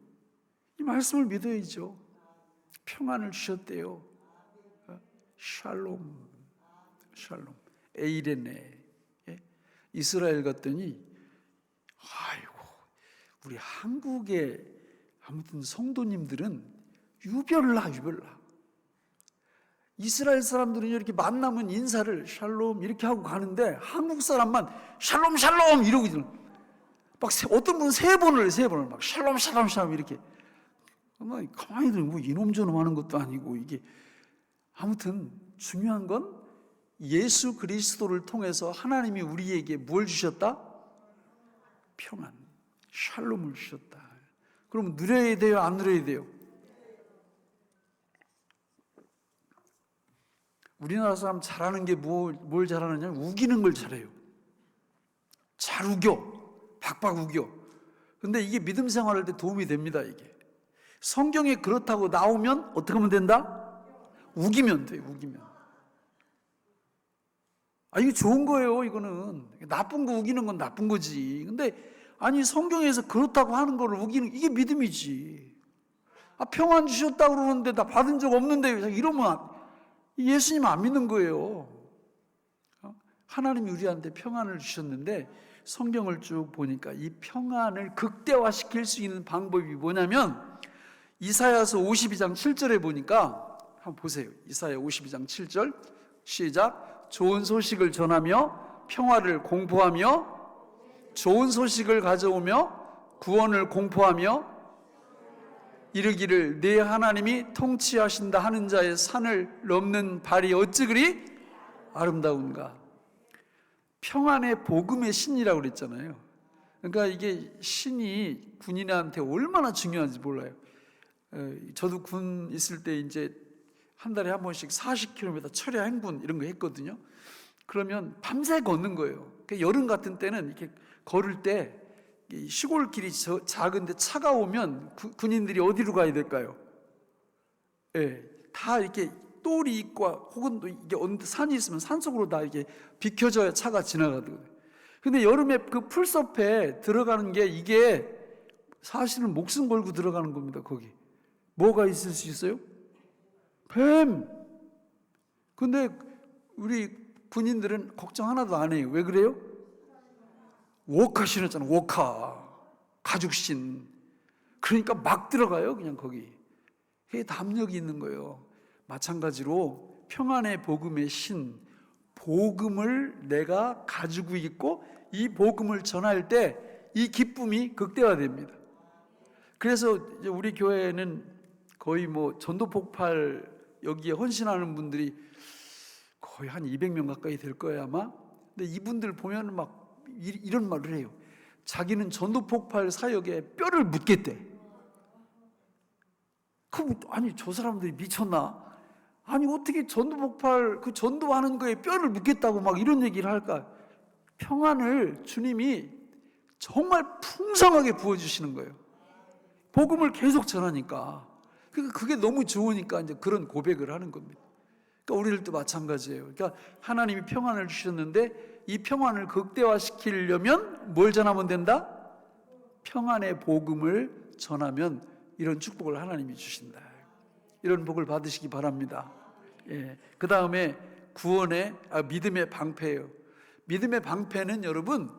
이 말씀을 믿어야죠. 평안을 주셨대요. 샬롬. 에이레네. 이스라엘 갔더니 아이고 우리 한국의 아무튼 성도님들은 유별나. 이스라엘 사람들은 이렇게 만나면 인사를 샬롬 이렇게 하고 가는데 한국 사람만 샬롬 이러고 있잖아요. 막 어떤 분은 세 번을 막 샬롬 이렇게. 가만히 들으면 뭐 이놈저놈 하는 것도 아니고 이게 아무튼 중요한 건 예수 그리스도를 통해서 하나님이 우리에게 뭘 주셨다? 평안, 샬롬을 주셨다. 그럼 누려야 돼요? 안 누려야 돼요? 우리나라 사람 잘하는 게 뭘 잘하느냐? 우기는 걸 잘해요. 잘 우겨. 박박 우겨. 근데 이게 믿음 생활할 때 도움이 됩니다, 이게. 성경에 그렇다고 나오면 어떻게 하면 된다? 우기면 돼요, 우기면. 이거 좋은 거예요, 이거는. 나쁜 거 우기는 건 나쁜 거지. 근데, 아니, 성경에서 그렇다고 하는 거를 우기는, 이게 믿음이지. 평안 주셨다고 그러는데 나 받은 적 없는데, 이러면 예수님 안 믿는 거예요. 하나님이 우리한테 평안을 주셨는데, 성경을 쭉 보니까 이 평안을 극대화시킬 수 있는 방법이 뭐냐면, 이사야서 52장 7절에 보니까 한번 보세요. 이사야 52장 7절 시작. 좋은 소식을 전하며 평화를 공포하며 좋은 소식을 가져오며 구원을 공포하며 이르기를 내 하나님이 통치하신다 하는 자의 산을 넘는 발이 어찌 그리 아름다운가. 평안의 복음의 신이라고 그랬잖아요. 그러니까 이게 신이 군인한테 얼마나 중요한지 몰라요. 저도 군 있을 때 이제 한 달에 한 번씩 40km 철야 행군 이런 거 했거든요. 그러면 밤새 걷는 거예요. 여름 같은 때는 이렇게 걸을 때 시골길이 작은데 차가 오면 군인들이 어디로 가야 될까요? 다 이렇게 똘이 있고 혹은 이게 산이 있으면 산 속으로 다 이렇게 비켜져야 차가 지나가거든요. 근데 여름에 그 풀숲에 들어가는 게 이게 사실은 목숨 걸고 들어가는 겁니다. 거기 뭐가 있을 수 있어요? 뱀. 근데 우리 군인들은 걱정 하나도 안 해요. 왜 그래요? 워카 신었잖아. 워카 가죽신. 그러니까 막 들어가요. 그냥 거기 담력이 있는 거예요. 마찬가지로 평안의 복음의 신, 복음을 내가 가지고 있고 이 복음을 전할 때 이 기쁨이 극대화됩니다. 그래서 우리 교회는 거의 뭐 전도 폭발 여기에 헌신하는 분들이 거의 한 200명 가까이 될 거예요 아마. 근데 이분들 보면 막 이런 말을 해요. 자기는 전도 폭발 사역에 뼈를 묻겠대. 그럼 아니 저 사람들이 미쳤나? 아니 어떻게 전도 폭발 그 전도하는 거에 뼈를 묻겠다고 막 이런 얘기를 할까? 평안을 주님이 정말 풍성하게 부어주시는 거예요. 복음을 계속 전하니까. 그게 너무 좋으니까 이제 그런 고백을 하는 겁니다. 그러니까 우리들도 마찬가지예요. 그러니까 하나님이 평안을 주셨는데 이 평안을 극대화시키려면 뭘 전하면 된다? 평안의 복음을 전하면 이런 축복을 하나님이 주신다. 이런 복을 받으시기 바랍니다. 그 다음에 믿음의 방패예요. 믿음의 방패는 여러분,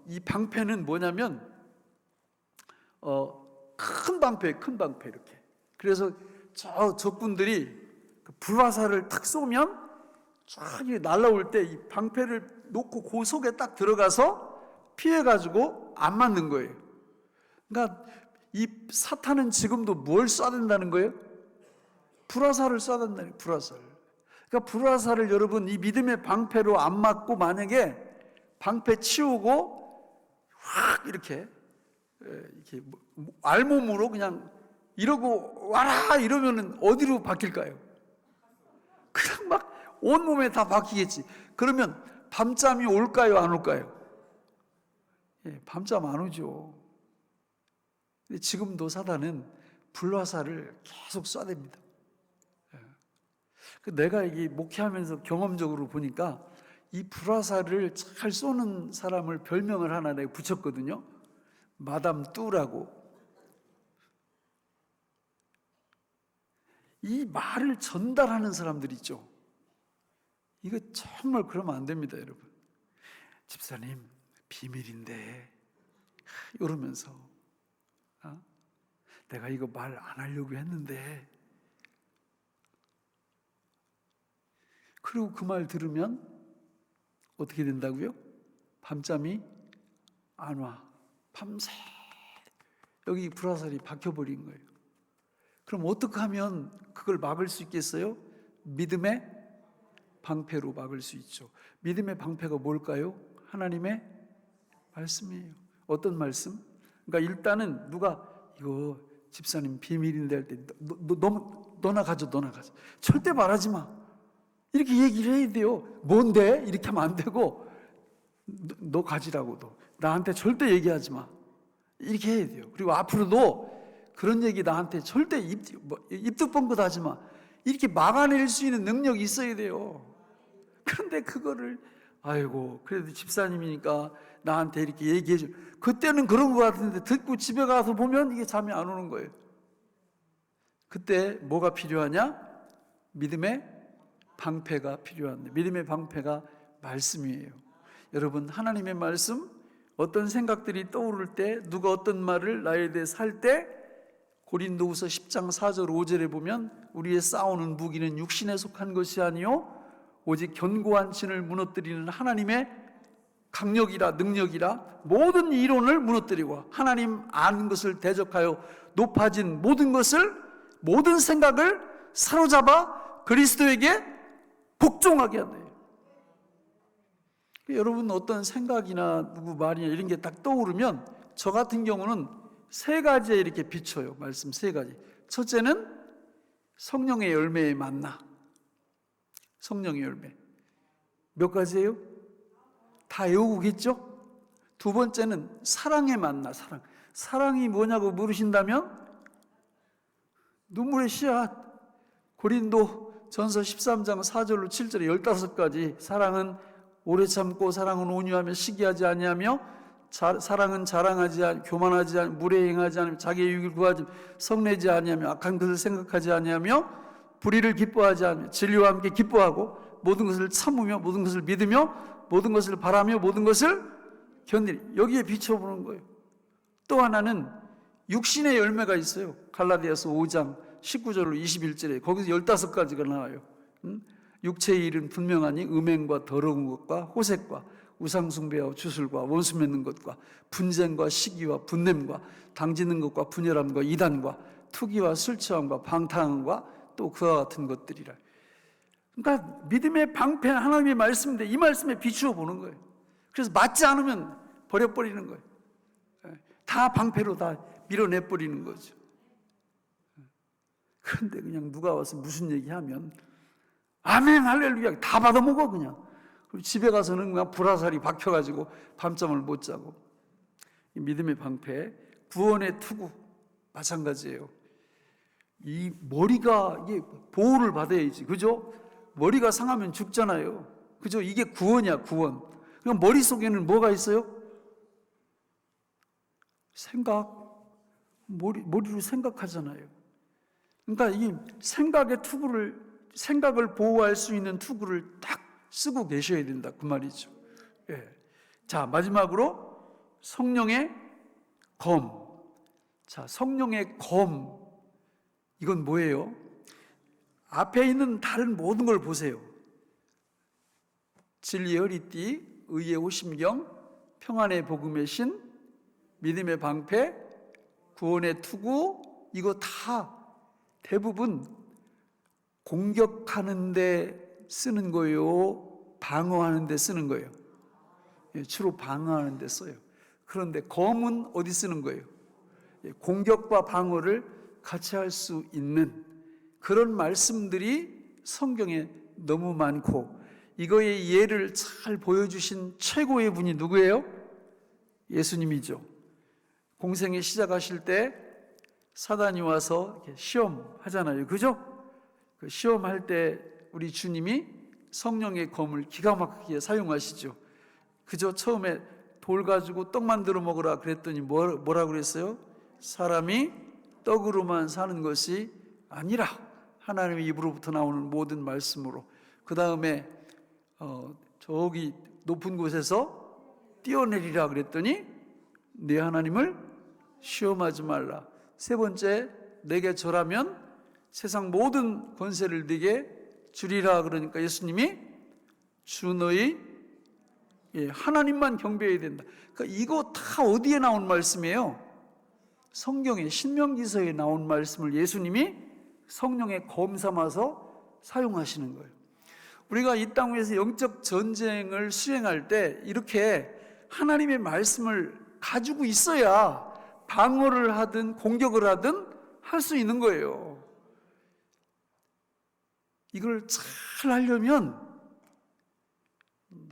이 방패는 뭐냐면 큰 방패 이렇게. 그래서 저 적군들이 그 불화살을 탁 쏘면 쫙 날라올 때 이 방패를 놓고 그 속에 딱 들어가서 피해가지고 안 맞는 거예요. 그러니까 이 사탄은 지금도 뭘 쏴야 된다는 거예요? 불화살을 쏴야 된다는 거예요. 불화살. 그러니까 불화살을 여러분 이 믿음의 방패로 안 맞고 만약에 방패 치우고 확 이렇게 알몸으로 그냥 이러고 와라 이러면은 어디로 바뀔까요? 그냥 막 온몸에 다 박히겠지. 그러면 밤잠이 올까요? 안 올까요? 예, 밤잠 안 오죠. 근데 지금도 사단은 불화살을 계속 쏴댑니다. 예. 내가 이게 목회하면서 경험적으로 보니까 이 불화살을 잘 쏘는 사람을 별명을 하나 내가 붙였거든요. 마담 뚜라고. 이 말을 전달하는 사람들 있죠. 이거 정말 그러면 안 됩니다, 여러분. 집사님, 비밀인데 이러면서 내가 이거 말 안 하려고 했는데, 그리고 그 말 들으면 어떻게 된다고요? 밤잠이 안 와. 밤새 여기 불화살이 박혀버린 거예요. 그럼 어떻게 하면 그걸 막을 수 있겠어요? 믿음의 방패로 막을 수 있죠. 믿음의 방패가 뭘까요? 하나님의 말씀이에요. 어떤 말씀? 그러니까 일단은 누가 이거 집사님 비밀인데 할 때 너나 가져. 절대 말하지 마. 이렇게 얘기를 해야 돼요. 뭔데? 이렇게 하면 안 되고 너 가지라고. 너 나한테 절대 얘기하지 마. 이렇게 해야 돼요. 그리고 앞으로도 그런 얘기 나한테 절대 입도 뻥긋 하지 마. 이렇게 막아낼 수 있는 능력이 있어야 돼요. 그런데 그거를 아이고 그래도 집사님이니까 나한테 이렇게 얘기해 줘. 그때는 그런 것 같은데 듣고 집에 가서 보면 이게 잠이 안 오는 거예요. 그때 뭐가 필요하냐? 믿음의 방패가 필요한데, 믿음의 방패가 말씀이에요. 여러분, 하나님의 말씀, 어떤 생각들이 떠오를 때, 누가 어떤 말을 나에 대해서 할 때, 고린도후서 10장 4절 5절에 보면 우리의 싸우는 무기는 육신에 속한 것이 아니요 오직 견고한 진을 무너뜨리는 하나님의 강력이라 능력이라 모든 이론을 무너뜨리고 하나님 아는 것을 대적하여 높아진 모든 것을, 모든 생각을 사로잡아 그리스도에게 복종하게 한대요. 여러분 어떤 생각이나 누구 말이나 이런 게 딱 떠오르면 저 같은 경우는 세 가지에 이렇게 비춰요. 말씀 세 가지. 첫째는 성령의 열매에 만나. 성령의 열매. 몇 가지예요? 다 외우겠죠? 두 번째는 사랑에 만나. 사랑. 사랑이 뭐냐고 물으신다면 눈물의 씨앗. 고린도 전서 13장 4절로 7절에 15가지. 사랑은 오래 참고, 사랑은 온유하며 시기하지 아니하며, 사랑은 자랑하지 아니, 교만하지 아니, 무례행하지 아니며, 자기의 유익을 구하지, 성내지 아니하며, 악한 것을 생각하지 아니하며, 불의를 기뻐하지 않으며, 진리와 함께 기뻐하고, 모든 것을 참으며, 모든 것을 믿으며, 모든 것을 바라며, 모든 것을 견디리. 여기에 비춰보는 거예요. 또 하나는 육신의 열매가 있어요. 갈라디아서 5장 19절로 21절에 거기서 15가지가 나와요. 육체의 일은 분명하니 음행과 더러운 것과 호색과 우상숭배와 주술과 원수 맺는 것과 분쟁과 시기와 분냄과 당지는 것과 분열함과 이단과 투기와 술 취함과 방탕함과 또 그와 같은 것들이라. 그러니까 믿음의 방패 하나님의 말씀인데 이 말씀에 비추어 보는 거예요. 그래서 맞지 않으면 버려버리는 거예요. 다 방패로 다 밀어내버리는 거죠. 그런데 그냥 누가 와서 무슨 얘기하면 아멘 할렐루야 다 받아먹어 그냥. 그리고 집에 가서는 그냥 불화살이 박혀가지고 밤잠을 못 자고. 이 믿음의 방패, 구원의 투구 마찬가지예요. 이 머리가 이게 보호를 받아야지, 그죠? 머리가 상하면 죽잖아요, 그죠? 이게 구원이야, 구원. 그럼 머릿속에는 뭐가 있어요? 생각, 머리로 생각하잖아요. 그러니까 이 생각의 투구를, 생각을 보호할 수 있는 투구를 딱 쓰고 계셔야 된다, 그 말이죠. 예. 자, 마지막으로 성령의 검. 자, 성령의 검. 이건 뭐예요? 앞에 있는 다른 모든 걸 보세요. 진리의 허리띠, 의의 호심경, 평안의 복음의 신, 믿음의 방패, 구원의 투구, 이거 다 대부분 공격하는 데 쓰는 거예요? 방어하는 데 쓰는 거예요? 주로 방어하는 데 써요. 그런데 검은 어디 쓰는 거예요? 공격과 방어를 같이 할 수 있는 그런 말씀들이 성경에 너무 많고, 이거의 예를 잘 보여주신 최고의 분이 누구예요? 예수님이죠. 공생에 시작하실 때 사단이 와서 시험하잖아요. 그죠? 그 시험할 때 우리 주님이 성령의 검을 기가 막히게 사용하시죠. 그저 처음에 돌 가지고 떡 만들어 먹으라 그랬더니 뭐라 그랬어요? 사람이 떡으로만 사는 것이 아니라 하나님의 입으로부터 나오는 모든 말씀으로. 그 다음에 저기 높은 곳에서 뛰어내리라 그랬더니 네 하나님을 시험하지 말라. 세 번째, 내게 절하면 세상 모든 권세를 네게 주리라. 그러니까 예수님이 주 너희 하나님만 경배해야 된다. 그러니까 이거 다 어디에 나온 말씀이에요? 성경의 신명기서에 나온 말씀을 예수님이 성령의 검 삼아서 사용하시는 거예요. 우리가 이 땅 위에서 영적 전쟁을 수행할 때 이렇게 하나님의 말씀을 가지고 있어야 방어를 하든 공격을 하든 할 수 있는 거예요. 이걸 잘 하려면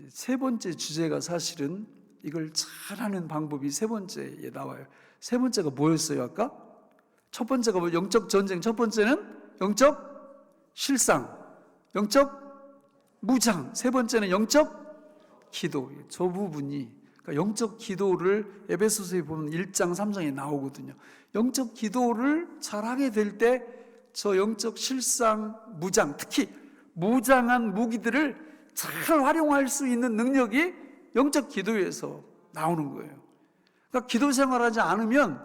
세 번째 주제가 사실은 이걸 잘하는 방법이 세 번째에 나와요. 세 번째가 뭐였어요 아까? 첫 번째가 뭐 영적 전쟁, 첫 번째는 영적 실상, 영적 무장, 세 번째는 영적 기도. 저 부분이 그러니까 영적 기도를 에베소서에 보면 1장 3장에 나오거든요. 영적 기도를 잘하게 될 때 저 영적 실상, 무장, 특히 무장한 무기들을 잘 활용할 수 있는 능력이 영적 기도에서 나오는 거예요. 그러니까 기도 생활하지 않으면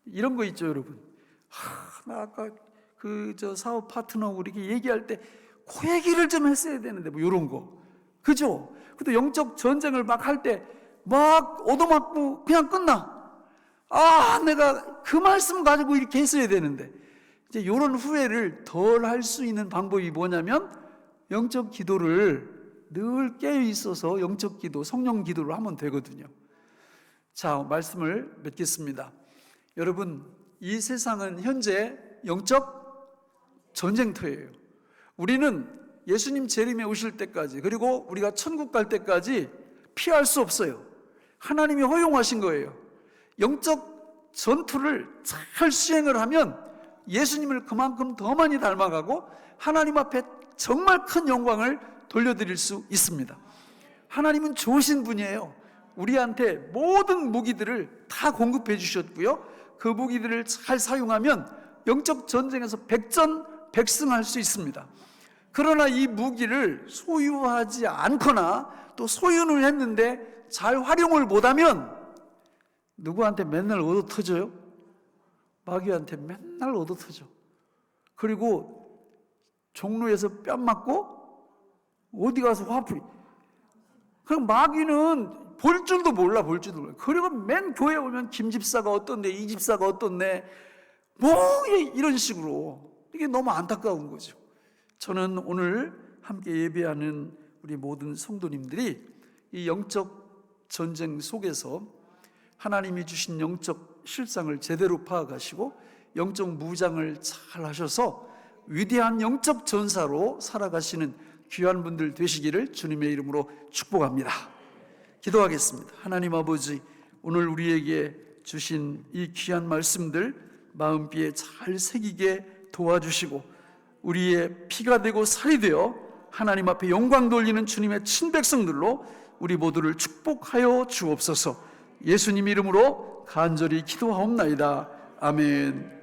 이런 거 있죠, 여러분. 나 아까 저 사업 파트너하고 이렇게 얘기할 때 그 얘기를 좀 했어야 되는데 뭐 이런 거, 그죠? 근데 영적 전쟁을 막 할 때 막 얻어맞고 그냥 끝나. 내가 그 말씀 가지고 이렇게 했어야 되는데. 이제 이런 후회를 덜 할 수 있는 방법이 뭐냐면 영적 기도를 늘 깨어 있어서 영적 기도, 성령 기도를 하면 되거든요. 자, 말씀을 맺겠습니다. 여러분, 이 세상은 현재 영적 전쟁터예요. 우리는 예수님 재림에 오실 때까지, 그리고 우리가 천국 갈 때까지 피할 수 없어요. 하나님이 허용하신 거예요. 영적 전투를 잘 수행을 하면 예수님을 그만큼 더 많이 닮아가고 하나님 앞에 정말 큰 영광을 돌려드릴 수 있습니다. 하나님은 좋으신 분이에요. 우리한테 모든 무기들을 다 공급해 주셨고요, 그 무기들을 잘 사용하면 영적 전쟁에서 백전백승할 수 있습니다. 그러나 이 무기를 소유하지 않거나 또 소유는 했는데 잘 활용을 못하면 누구한테 맨날 얻어터져요? 마귀한테 맨날 얻어터져. 그리고 종로에서 뺨 맞고 어디 가서 화풀이. 그럼 마귀는 볼 줄도 몰라. 그리고 맨 교회 오면 김 집사가 어떤데, 이 집사가 어떤데, 뭐 이런 식으로. 이게 너무 안타까운 거죠. 저는 오늘 함께 예배하는 우리 모든 성도님들이 이 영적 전쟁 속에서 하나님이 주신 영적 실상을 제대로 파악하시고 영적 무장을 잘 하셔서 위대한 영적 전사로 살아가시는 귀한 분들 되시기를 주님의 이름으로 축복합니다. 기도하겠습니다. 하나님 아버지, 오늘 우리에게 주신 이 귀한 말씀들 마음비에 잘 새기게 도와주시고 우리의 피가 되고 살이 되어 하나님 앞에 영광 돌리는 주님의 친백성들로 우리 모두를 축복하여 주옵소서. 예수님 이름으로 간절히 기도하옵나이다. 아멘.